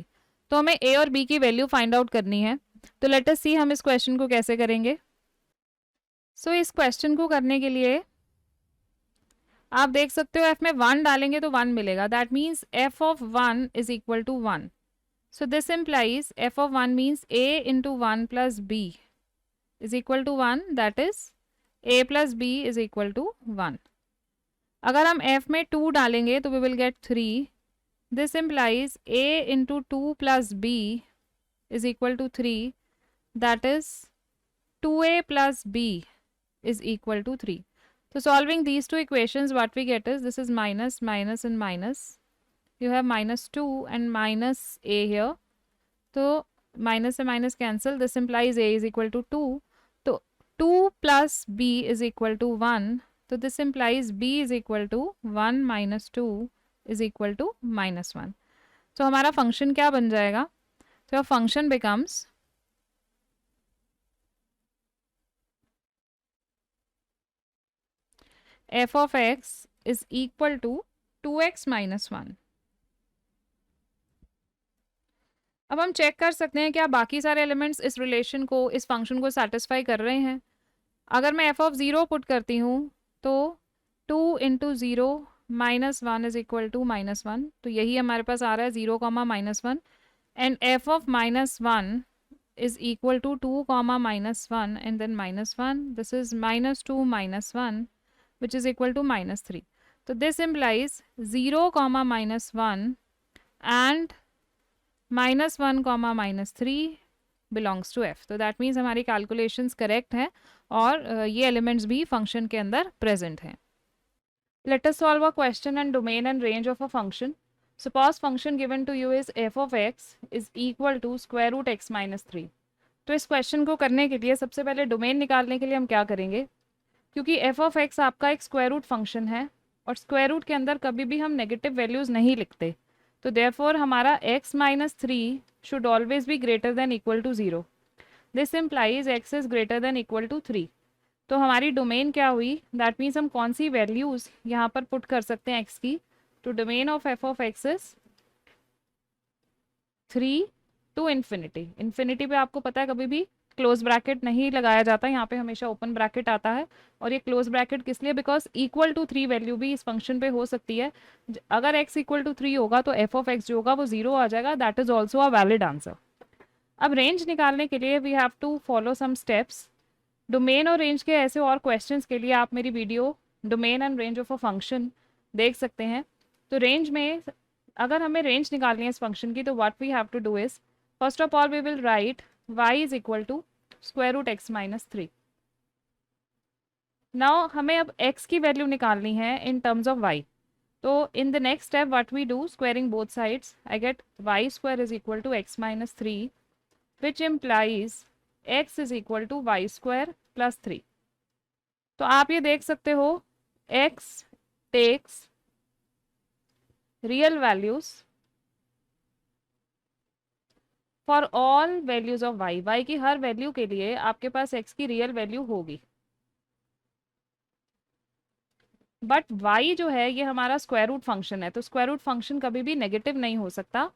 तो हमें a और b की value find out करनी है। तो let us सी हम इस question को कैसे करेंगे। सो इस क्वेश्चन को करने के लिए आप देख सकते हो f में 1 डालेंगे तो 1 मिलेगा, that means f of 1 is equal to 1. So this implies f of 1 means a into 1 plus b is equal to 1, that is a plus b is equal to 1. अगर हम f में 2 डालेंगे तो we will get 3. This implies a into 2 plus b is equal to 3, that is 2a plus b is equal to 3. So solving these two equations, what we get is this is minus, minus and minus. You have -2 and minus a here. तो minus से minus cancel, this implies a is equal to 2, तो 2 plus b is equal to 1, तो this implies b is equal to 1 minus 2 is equal to -1. तो हमारा function क्या बन जाएगा? तो function becomes f of x is equal to 2x minus 1. अब हम चेक कर सकते हैं क्या बाकी सारे एलिमेंट्स इस रिलेशन को, इस फंक्शन को सेटिस्फाई कर रहे हैं। अगर मैं f of 0 पुट करती हूँ तो 2 इंटू 0 -1 इज इक्वल टू -1, तो यही हमारे पास आ रहा है 0, -1, and f of -1 is equal to 2, -1 and then -1. This is -2 -1 which is equal to -3. So this implies 0, -1 and -1, -3 belongs to f. तो दैट मीन्स हमारी कैलकुलेशंस करेक्ट हैं और ये एलिमेंट्स भी फंक्शन के अंदर प्रेजेंट हैं. Let us solve a question and domain and range of a function. Suppose function given to you is f of x is equal to square root x minus 3. तो इस question को करने के लिए सबसे पहले डोमेन निकालने के लिए हम क्या करेंगे, क्योंकि f of x आपका एक स्क्वायर रूट फंक्शन है और स्क्वायर रूट के अंदर कभी भी हम नेगेटिव वैल्यूज़ नहीं लिखते, तो देयरफॉर हमारा x minus 3 should always be greater than equal to 0. This implies x is greater than equal to 3. तो हमारी डोमेन क्या हुई, दैट मीन्स हम कौन सी वैल्यूज यहाँ पर पुट कर सकते हैं एक्स की। तो domain of f of x is 3 to infinity. Infinity पे आपको पता है कभी भी क्लोज ब्रैकेट नहीं लगाया जाता, यहाँ पे हमेशा ओपन ब्रैकेट आता है। और ये क्लोज ब्रैकेट किस लिए, बिकॉज इक्वल टू 3 वैल्यू भी इस फंक्शन पे हो सकती है। अगर x इक्वल टू 3 होगा तो एफ ऑफ एक्स जो होगा वो 0 आ जाएगा, that is also a valid answer. अब रेंज निकालने के लिए we have to follow some steps. Domain और रेंज के ऐसे और क्वेश्चंस के लिए आप मेरी video domain and range of a function देख सकते हैं। तो रेंज में अगर हमें रेंज निकालनी है इस फंक्शन की, तो what we have to do is, first of all we will write y is equal to square root x minus 3। Now हमें अब x की वैल्यू निकालनी है इन टर्म्स ऑफ y। तो in the next step what we do, squaring both sides, I get y square is equal to x minus 3 which implies x is equal to y square plus 3। तो आप ये देख सकते हो x takes real values for all values of y। y की हर value के लिए आपके पास x की रियल वैल्यू होगी। बट y जो है ये हमारा स्क्वायर रूट फंक्शन है, तो स्क्वायर रूट फंक्शन कभी भी नेगेटिव नहीं हो सकता।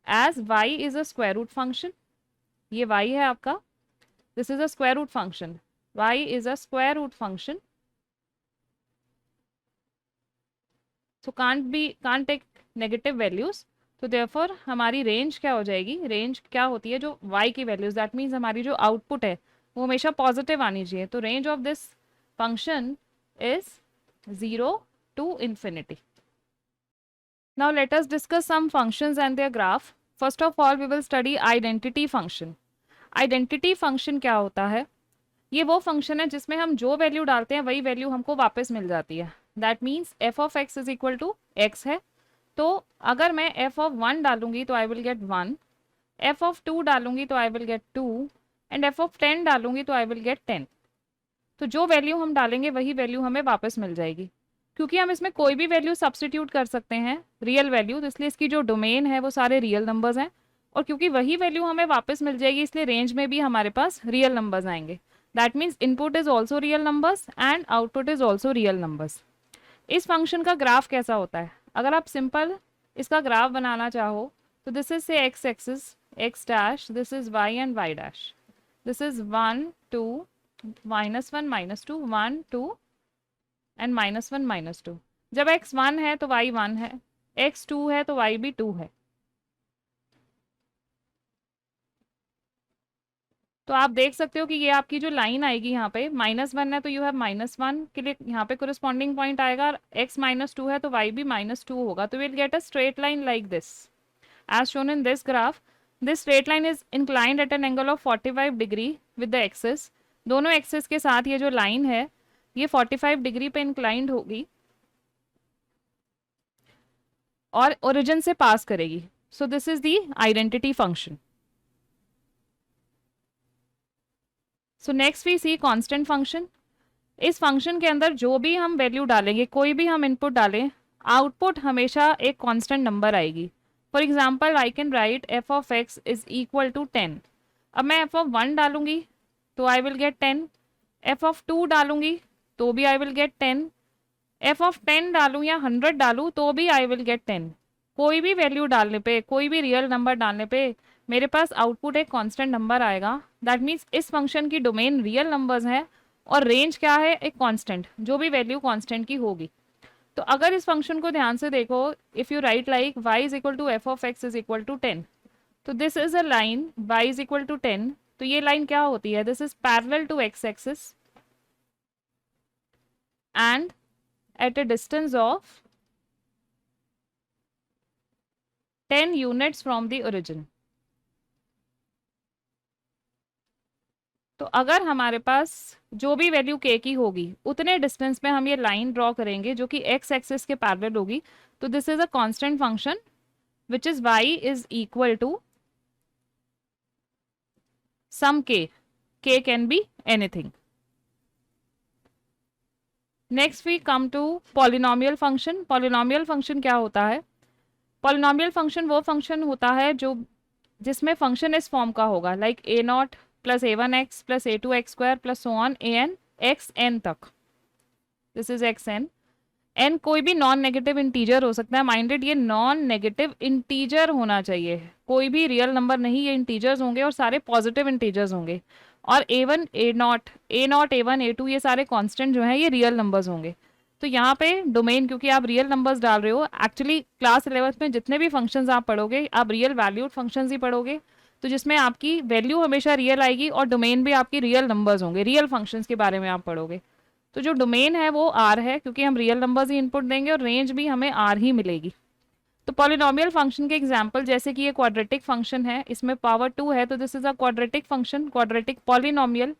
As y is a square root function, ये y है आपका, this is a square root function, y is a square root function, so can't take negative values. तो देयरफॉर हमारी रेंज क्या हो जाएगी, रेंज क्या होती है जो y की वैल्यूज, दैट मीन्स हमारी जो आउटपुट है वो हमेशा पॉजिटिव आनी चाहिए। तो range of this function is 0 to infinity. Now let us discuss some functions and their graph. First of all, we will study identity function. Identity function क्या होता है, ये वो फंक्शन है जिसमें हम जो वैल्यू डालते हैं वही वैल्यू हमको वापस मिल जाती है। That means f of x is equal to x है, तो अगर मैं एफ ऑफ 1 डालूंगी तो I will get 1, f of 2 डालूंगी तो I will get 2 and F of 10 डालूंगी तो आई विल गेट 10। तो जो वैल्यू हम डालेंगे वही वैल्यू हमें वापस मिल जाएगी। क्योंकि हम इसमें कोई भी वैल्यू सब्सटीट्यूट कर सकते हैं रियल वैल्यू, तो इसलिए इसकी जो डोमेन है वो सारे रियल नंबर्स हैं। और क्योंकि वही वैल्यू हमें वापस मिल जाएगी इसलिए रेंज में भी हमारे पास रियल नंबर्स आएंगे। That means input is also real numbers and output is also real numbers. इस फंक्शन का ग्राफ कैसा होता है, अगर आप सिंपल इसका ग्राफ बनाना चाहो तो दिस इज से x axis x dash, this is y and y dash, this is 1 2 -1 -2 1 2 and -1 -2। जब x 1 है तो y 1 है, x 2 है तो y भी 2 है। तो आप देख सकते हो कि ये आपकी जो लाइन आएगी यहाँ पे -1 है तो यू हैव -1 के लिए यहाँ पे कोरिस्पॉन्डिंग पॉइंट आएगा, और x -2 है तो y भी -2 होगा। तो will get a straight line like this as shown in this graph. This straight line is inclined at an angle of 45 degree with the axis. दोनों एक्सिस के साथ ये जो लाइन है ये 45 डिग्री पे इंक्लाइंड होगी और ओरिजिन से पास करेगी। So this is the identity function. So next we see constant function. इस फंक्शन के अंदर जो भी हम वैल्यू डालेंगे, कोई भी हम इनपुट डालें, आउटपुट हमेशा एक कांस्टेंट नंबर आएगी। For example I can write f of x is equal to 10। अब मैं एफ ऑफ 1 डालूंगी तो I will get 10, f of 2 डालूंगी तो भी I will get 10, f of 10 डालूं या 100 डालूं तो भी आई विल गेट 10। कोई भी वैल्यू डालने पे, कोई भी रियल नंबर डालने पे मेरे पास आउटपुट एक कांस्टेंट नंबर आएगा। दैट मीन्स इस फंक्शन की डोमेन रियल नंबर्स है और रेंज क्या है, एक कांस्टेंट, जो भी वैल्यू कांस्टेंट की होगी। तो अगर इस फंक्शन को ध्यान से देखो, if you write like y is equal to f of x is equal to 10, तो this is a line y is equal to 10। तो ये लाइन क्या होती है, this is parallel to x axis and at a distance of 10 units from the origin। तो अगर हमारे पास जो भी वैल्यू k की होगी उतने डिस्टेंस में हम ये लाइन ड्रॉ करेंगे जो कि x एक्सिस के पैरेलल होगी। तो this is a constant function which is y is equal to some k can be anything. Next we come to polynomial function. Polynomial function क्या होता है, पॉलिनोमियल फंक्शन वो फंक्शन होता है जो जिसमें फंक्शन इस फॉर्म का होगा, like a0 + a1x + a2x² + so on an X N तक, this is X N. N कोई भी नॉन नेगेटिव इंटीजर हो सकता है, माइंडेड ये नॉन नेगेटिव इंटीजर होना चाहिए, कोई भी रियल नंबर नहीं, ये इंटीजर्स होंगे और सारे पॉजिटिव इंटीजर्स होंगे। और A one A not A one A two ये सारे कांस्टेंट जो हैं ये रियल नंबर्स होंगे। तो यहाँ पे डोमेन, क्योंकि आप रियल नंबर्स डाल रहे हो, एक्चुअली क्लास 11th में जितने भी फंक्शंस आप पढ़ोगे आप रियल वैल्यूड फंक्शंस ही पढ़ोगे, तो जिसमें आपकी वैल्यू हमेशा रियल आएगी और डोमेन भी आपकी रियल नंबर्स होंगे, रियल फंक्शंस के बारे में आप पढ़ोगे। तो जो डोमेन है वो आर है, क्योंकि हम रियल नंबर्स ही इनपुट देंगे और रेंज भी हमें आर ही मिलेगी। तो पॉलिनोमियल फंक्शन के एग्जांपल, जैसे कि ये क्वाड्रेटिक फंक्शन है, इसमें पावर 2 है, तो this is a quadratic function, quadratic polynomial.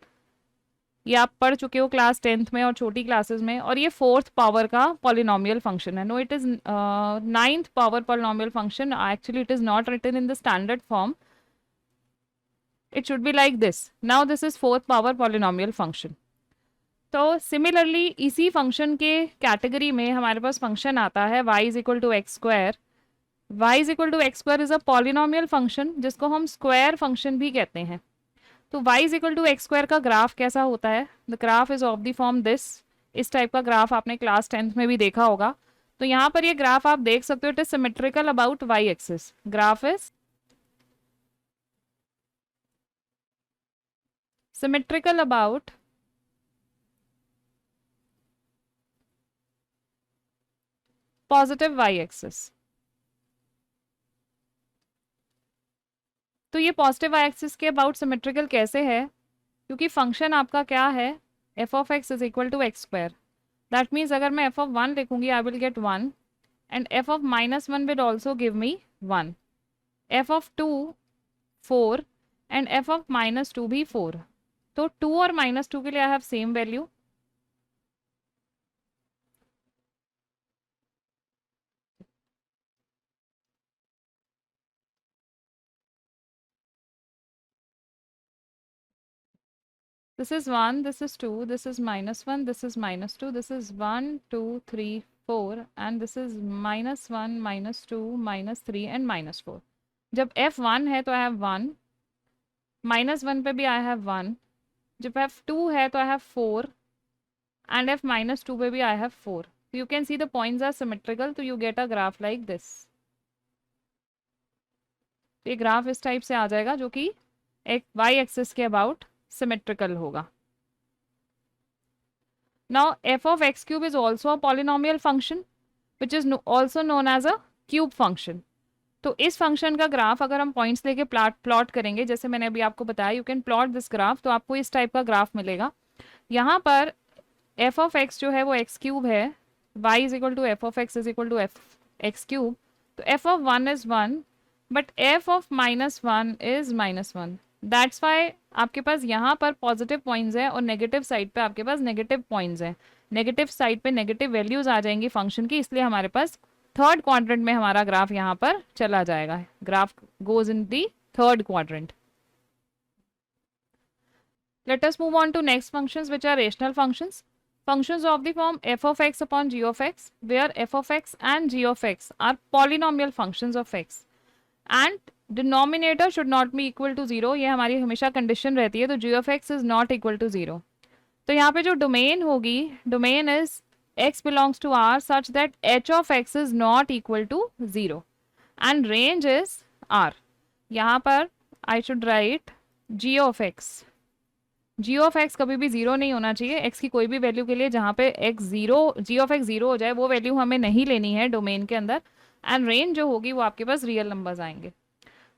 ये आप पढ़ चुके हो क्लास 10th में और छोटी क्लासेस में। और ये 4th पावर का पॉलिनोमियल फंक्शन है। No, it is 9th power polynomial function, actually it is not written in the standard form, it should be like this. Now this is 4th power polynomial function. तो similarly इसी function के category में हमारे पास function आता है y is equal to x square. Y is equal to x square is a polynomial function जिसको हम स्क्वायर फंक्शन भी कहते हैं। तो y is equal to x square का ग्राफ कैसा होता है? The graph is of the form this. इस टाइप का ग्राफ आपने क्लास 10th में भी देखा होगा। तो यहाँ पर ये ग्राफ आप देख सकते हो, it is symmetrical about y axis. Graph is symmetrical about positive y axis. तो ये पॉजिटिव y एक्सिस के अबाउट सिमेट्रिकल कैसे है? क्योंकि फंक्शन आपका क्या है, f of x is equal to x square. That means अगर मैं एफ ऑफ 1 लिखूंगी I will get 1 and F of -1 will also give me 1, f of 2 4 and F of -2 भी 4। तो 2 और -2 के लिए I have same value. This is 1, this is 2, this is -1, this is -2, this is 1, 2, 3, 4 and this is -1, -2, -3 and -4। जब f1 है तो I have 1, -1 पे भी I have 1, जब f2 है तो I have 4 and f -2 पे भी I have 4। So you can see the points are symmetrical, तो you get a graph like this। तो ये ग्राफ इस टाइप से आ जाएगा जो कि एक y एक्सिस के अबाउट सिमेट्रिकल होगा। Now f of x cube is also a polynomial function which is also known as a cube function। तो इस फंक्शन का ग्राफ अगर हम पॉइंट्स लेके प्लॉट करेंगे, जैसे मैंने अभी आपको बताया, you can plot this graph, तो आपको इस टाइप का ग्राफ मिलेगा। यहाँ पर f ऑफ x जो है वो x क्यूब है, y is equal to f of x is equal to f x cube. तो f of 1 is 1 but f of -1 is -1। That's why आपके पास यहाँ पर पॉजिटिव पॉइंट्स हैं और नेगेटिव साइड पे आपके पास नेगेटिव पॉइंट्स हैं। नेगेटिव साइड पे नेगेटिव वैल्यूज आ जाएंगी फंक्शन की, इसलिए हमारे पास थर्ड क्वाड्रेंट में हमारा ग्राफ यहाँ पर चला जाएगा। Graph goes in the third quadrant. Let us move on to next functions which are rational functions. Functions of the form f of x upon g of x, where f of x and g of x are polynomial functions of x and denominator should not be equal to 0। ये हमारी हमेशा condition रहती है। तो g of x is not equal to 0। तो यहाँ पे जो डोमेन होगी, domain is x belongs to R such that h of x is not equal to 0 and range is R। यहाँ पर I should write g of x। g of x कभी भी zero नहीं होना चाहिए x की कोई भी वैल्यू के लिए, जहाँ पे x zero g of x zero हो जाए वो वैल्यू हमें नहीं लेनी है डोमेन के अंदर। एंड रेंज जो होगी वो आपके पास रियल नंबर्स आएंगे।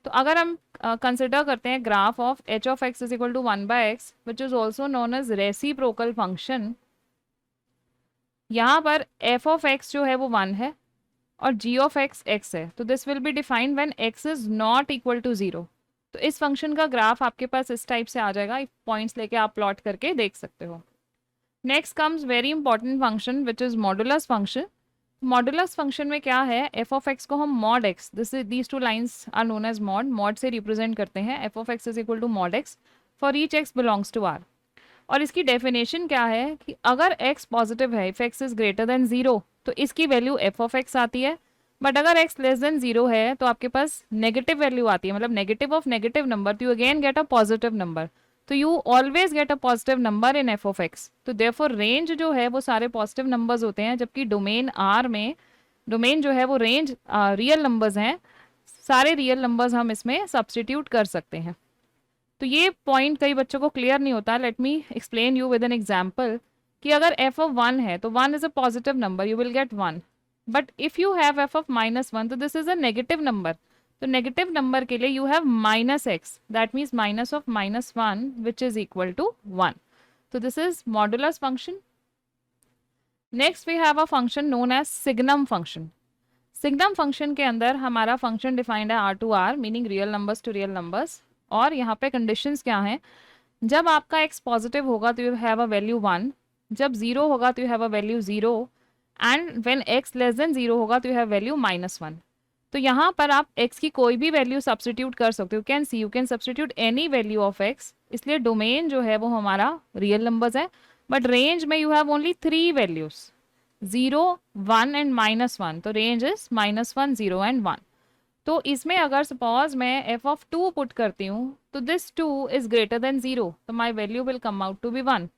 तो अगर हम कंसिडर करते हैं graph of h of x is equal to 1/x which is also known as reciprocal function. यहाँ पर f ऑफ x जो है वो 1 है और g ऑफ x x है। तो this will be defined when x is not equal to 0। तो इस फंक्शन का ग्राफ आपके पास इस टाइप से आ जाएगा। पॉइंट्स लेके आप प्लॉट करके देख सकते हो। Next comes very important function which is modulus function. Modulus function में क्या है, एफ ऑफ एक्स को हम mod x, these two lines are known as mod से रिप्रेजेंट करते हैं। F of x is equal to mod x for each x belongs to R. और इसकी डेफिनेशन क्या है कि अगर x पॉजिटिव है, if x is greater than 0 तो इसकी वैल्यू एफ ऑफ एक्स आती है। बट अगर x लेस देन 0 है तो आपके पास नेगेटिव वैल्यू आती है, मतलब नेगेटिव ऑफ नेगेटिव नंबर, तो you again get a positive number. तो you always get a positive number in F of X. तो देयरफॉर रेंज जो है वो सारे पॉजिटिव नंबर्स होते हैं, जबकि डोमेन आर में डोमेन जो है वो रेंज रियल नंबर्स हैं, सारे रियल नंबर्स हम इसमें सब्सटीट्यूट कर सकते हैं। तो ये पॉइंट कई बच्चों को क्लियर नहीं होता। Let me explain you with an example कि अगर एफ ऑफ वन है तो one is a positive number, you will get one. But if you have F of minus one तो this is a negative number. तो negative number के लिए you have minus X, that means minus of minus one which is equal to one. तो this is modulus function. Next we have a function known as signum function. Signum function के अंदर हमारा function defined है R to R, meaning real numbers to real numbers. और यहाँ पे conditions क्या हैं, जब आपका x पॉजिटिव होगा तो you have a value one, जब जीरो होगा तो you have a value zero, and when x less than zero होगा तो you have value minus one. तो यहाँ पर आप x की कोई भी वैल्यू सब्सटीट्यूट कर सकते हो। Can see you can substitute any value of x। इसलिए डोमेन जो है वो हमारा रियल नंबर्स है, बट रेंज में you have only three values, zero, one and minus one. तो range is minus one, zero and one. तो इसमें अगर सपोज मैं एफ ऑफ टू पुट करती हूँ तो this two is greater than zero, तो my value will come out to be one.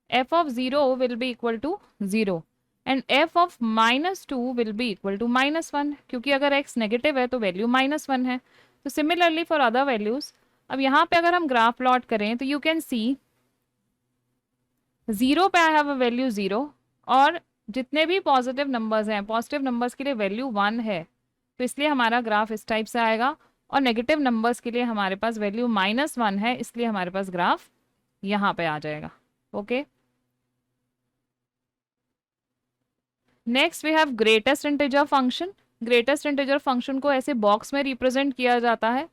F of zero will be equal to zero and F of minus two will be equal to minus one, क्योंकि अगर x negative है तो value minus one है। तो similarly for other values, अब यहाँ पे अगर हम ग्राफ प्लॉट करें तो यू कैन सी जीरो पे I have a value zero, और जितने भी पॉजिटिव नंबर्स हैं, पॉजिटिव नंबर्स के लिए वैल्यू वन है, तो इसलिए हमारा ग्राफ इस टाइप से आएगा। और नेगेटिव नंबर्स के लिए हमारे पास वैल्यू माइनस वन है, इसलिए हमारे पास ग्राफ यहाँ पे आ जाएगा। Okay, next we have greatest integer function. Greatest integer function को ऐसे बॉक्स में रिप्रेजेंट किया जाता है।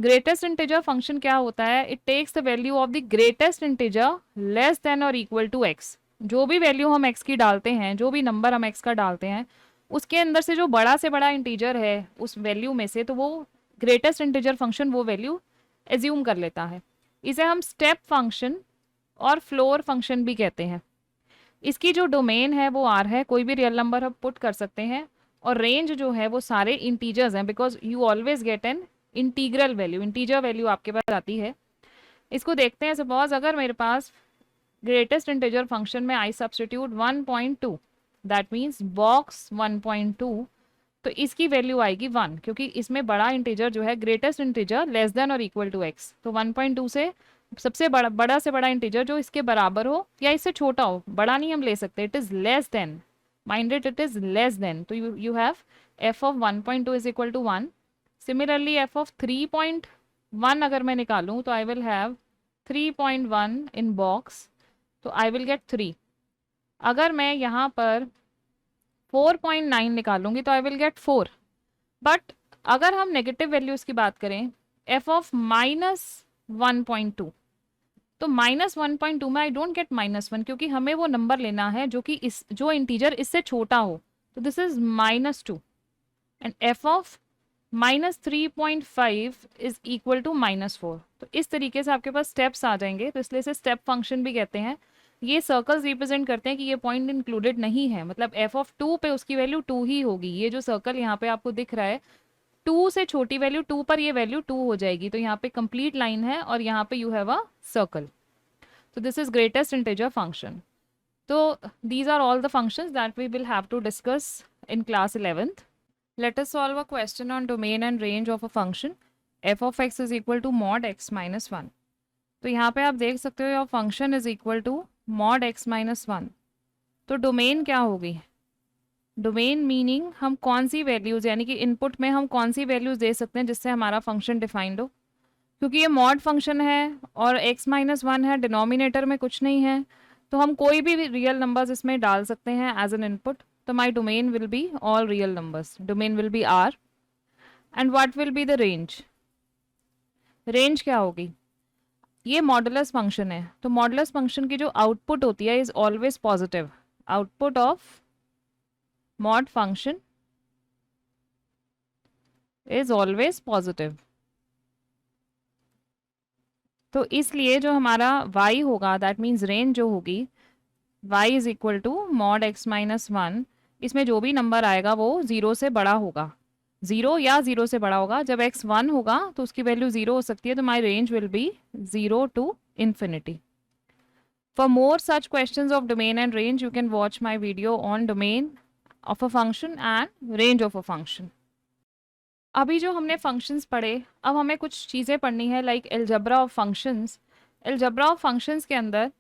ग्रेटेस्ट इंटीजर फंक्शन क्या होता है, it takes the value of the greatest integer less than और इक्वल टू एक्स। जो भी वैल्यू हम एक्स की डालते हैं, जो भी नंबर हम एक्स का डालते हैं, उसके अंदर से जो बड़ा से बड़ा इंटीजर है उस वैल्यू में से, तो वो ग्रेटेस्ट इंटीजर फंक्शन वो वैल्यू एज्यूम कर लेता है। इसे हम स्टेप फंक्शन और फ्लोर फंक्शन भी कहते हैं। इसकी जो डोमेन है वो आर है, कोई भी रियल नंबर हम पुट कर सकते हैं, और रेंज जो है वो सारे इंटीजर्स हैं, because you always get an integral value, integer value आपके पास आती है। इसको देखते हैं, सपोज अगर मेरे पास ग्रेटेस्ट इंटीजर फंक्शन में आई सब्सटीट्यूट 1.2, दैट मीन्स बॉक्स 1.2, तो इसकी वैल्यू आएगी वन, क्योंकि इसमें बड़ा इंटीजर जो है ग्रेटेस्ट इंटीजर लेस देन और इक्वल टू एक्स। तो 1.2 से सबसे बड़ा से बड़ा इंटीजर जो इसके बराबर हो या इससे छोटा हो, बड़ा नहीं हम ले सकते, it is less than, mind it it is less than, तो you have F of 1.2 is equal to one. Similarly F of 3.1 अगर मैं निकालूं तो I will have 3.1 in box, तो आई विल गेट 3। अगर मैं यहाँ पर 4.9 निकालूंगी तो आई विल गेट 4। बट अगर हम नेगेटिव वैल्यूज की बात करें, एफ ऑफ माइनस 1.2, तो माइनस 1.2 में I don't get minus one, क्योंकि हमें वो नंबर लेना है जो इंटीजर इससे छोटा हो, तो this is minus two. And F of minus 3.5 is equal to minus 4। तो इस तरीके से आपके पास स्टेप्स आ जाएंगे, तो इसलिए इसे स्टेप फंक्शन भी कहते हैं। ये सर्कल्स रिप्रेजेंट करते हैं कि ये पॉइंट इंक्लूडेड नहीं है, मतलब एफ ऑफ टू पे उसकी वैल्यू टू ही होगी। ये जो सर्कल यहाँ पे आपको दिख रहा है, टू से छोटी वैल्यू, टू पर ये वैल्यू टू हो जाएगी, तो यहाँ पे कंप्लीट लाइन है और यहाँ पे यू हैव अ सर्कल। तो this is greatest integer function. तो these are all the functions that we will have to discuss in class 11th. Let us solve a question on domain and range of a function f of x is equal to mod x minus 1. तो यहाँ पे आप देख सकते हो your function is equal to mod x minus 1. तो domain क्या होगी, डोमेन मीनिंग हम कौन सी वैल्यूज़, यानी कि इनपुट में हम कौन सी वैल्यूज़ दे सकते हैं जिससे हमारा फंक्शन डिफाइंड हो। क्योंकि ये मॉड फंक्शन है और x माइनस वन है, डिनोमिनेटर में कुछ नहीं है, तो हम कोई भी रियल नंबर्स इसमें डाल सकते हैं एज एन इनपुट। तो my domain will be all real numbers. Domain will be R. And what will be the range? Range क्या होगी, ये मॉडुलस फंक्शन है, तो मॉडुलस फंक्शन की जो आउटपुट होती है is always positive. Output of mod function is always positive. तो इसलिए जो हमारा y होगा, दैट मीन्स रेंज जो होगी, y is equal to mod x minus one, इसमें जो भी नंबर आएगा वो जीरो से बड़ा होगा। 0 या 0 से बड़ा होगा। जब x 1 होगा तो उसकी वैल्यू 0 हो सकती है, तो my range will be 0 to infinity. For more such questions of domain and range, you can watch my video on domain of a function and range of a function. अभी जो हमने फंक्शंस पढ़े, अब हमें कुछ चीज़ें पढ़नी है like algebra of functions. Algebra of functions के अंदर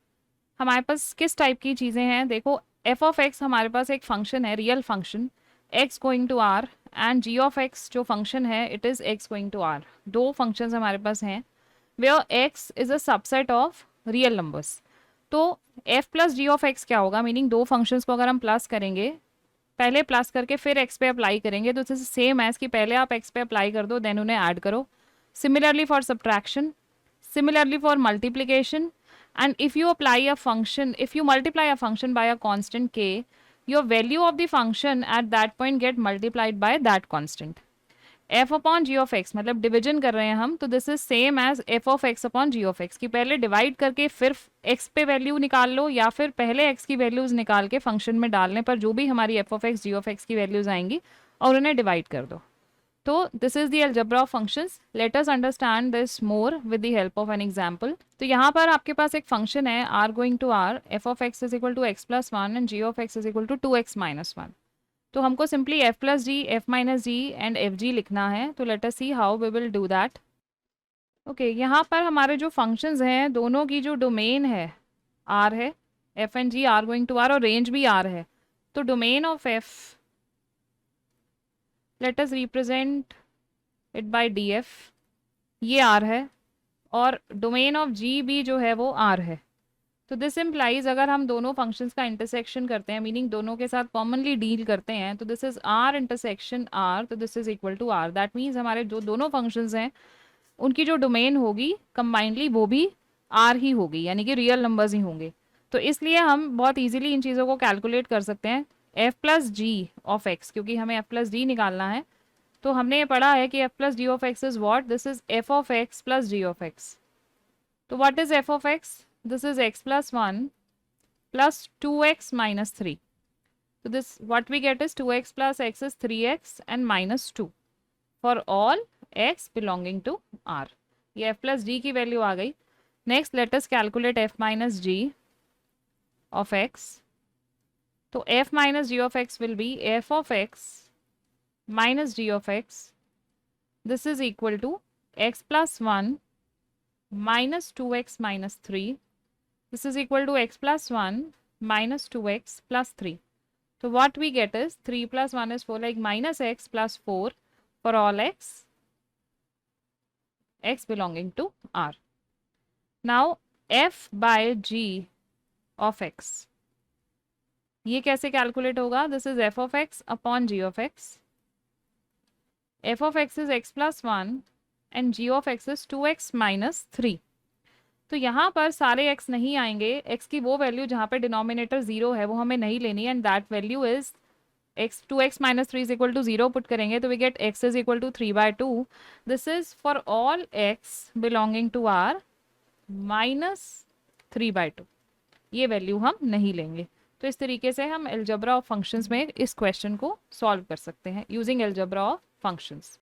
हमारे पास किस टाइप की चीज़ें हैं। देखो, एफ ऑफ एक्स हमारे पास एक फंक्शन है, real function, X going to R, and G of X जो फंक्शन है it is X going to R. दो फंक्शंस हमारे पास हैं where X is a subset of real numbers. तो F plus ji of X क्या होगा, meaning दो फंक्शंस को अगर हम प्लस करेंगे, पहले प्लस करके फिर एक्स पे अप्लाई करेंगे, तो दिस सेम एज कि पहले आप एक्स पे अप्लाई कर दो देन उन्हें ऐड करो। Similarly for subtraction, similarly for multiplication, and if you apply a function, if you multiply a function by a constant k, your value of the function at that point get multiplied by that constant. f upon g of x मतलब division कर रहे हैं हम, तो this is same as f of x upon g of x, कि पहले divide करके फिर x पे वैल्यू निकाल लो, या फिर पहले x की वैल्यूज निकाल के फंक्शन में डालने पर जो भी हमारी f of x g of x की वैल्यूज आएंगी और उन्हें डिवाइड कर दो। तो this is the algebra of functions. Let us understand this more with the help of an example. तो यहाँ पर आपके पास एक फंक्शन है r going to r, f of x is equal to x plus one and g of x is equal to 2x minus one. तो हमको simply f plus g, f minus g and f g लिखना है। तो let us see how we will do that. Okay, यहाँ पर हमारे जो functions हैं दोनों की जो डोमेन है r है, f and g r going to r, और रेंज भी r है। तो domain of f, let us represent it by df, ये r है, और डोमेन ऑफ g भी जो है वो r है। तो दिस इम्प्लाइज अगर हम दोनों फंक्शंस का इंटरसेक्शन करते हैं, मीनिंग दोनों के साथ कॉमनली डील करते हैं, तो this is r intersection r, तो this is equal to r। That means हमारे जो दोनों फंक्शंस हैं उनकी जो डोमेन होगी कंबाइंडली वो भी r ही होगी, यानी कि रियल नंबर्स ही होंगे। तो इसलिए हम बहुत ईजिली इन चीज़ों को कैलकुलेट कर सकते हैं। f plus ji of x, क्योंकि हमें f प्लस जी निकालना है, तो हमने ये पढ़ा है कि f plus ji of x is what, this is f of X plus ji of X. तो what is f of x? This is x plus 1 plus 2x minus 3. So this what we get is 2x plus x is 3x and minus 2 for all x belonging to R. ये f plus g की value आ गई। Next let us calculate f minus g of x. तो f minus g of x will be f of x minus g of x. This is equal to x plus 1 minus 2x minus 3. This is equal to x plus 1 minus 2x plus 3. So what we get is 3 plus 1 is 4, like minus x plus 4 for all x belonging to R. Now f by g of x, ये कैसे calculate होगा? This is f of x upon g of x. f of x is x plus 1 and g of x is 2x minus 3. तो यहाँ पर सारे x नहीं आएंगे, x की वो वैल्यू जहाँ पे डिनोमिनेटर 0 है वो हमें नहीं लेनी, and that value is x 2x minus 3 is equal to 0 put करेंगे तो we get x is equal to 3/2। This is for all x belonging to r minus 3/2। ये वैल्यू हम नहीं लेंगे। तो इस तरीके से हम एलजेब्रा ऑफ फंक्शंस में इस क्वेश्चन को सॉल्व कर सकते हैं यूजिंग एलजेब्रा ऑफ फंक्शंस।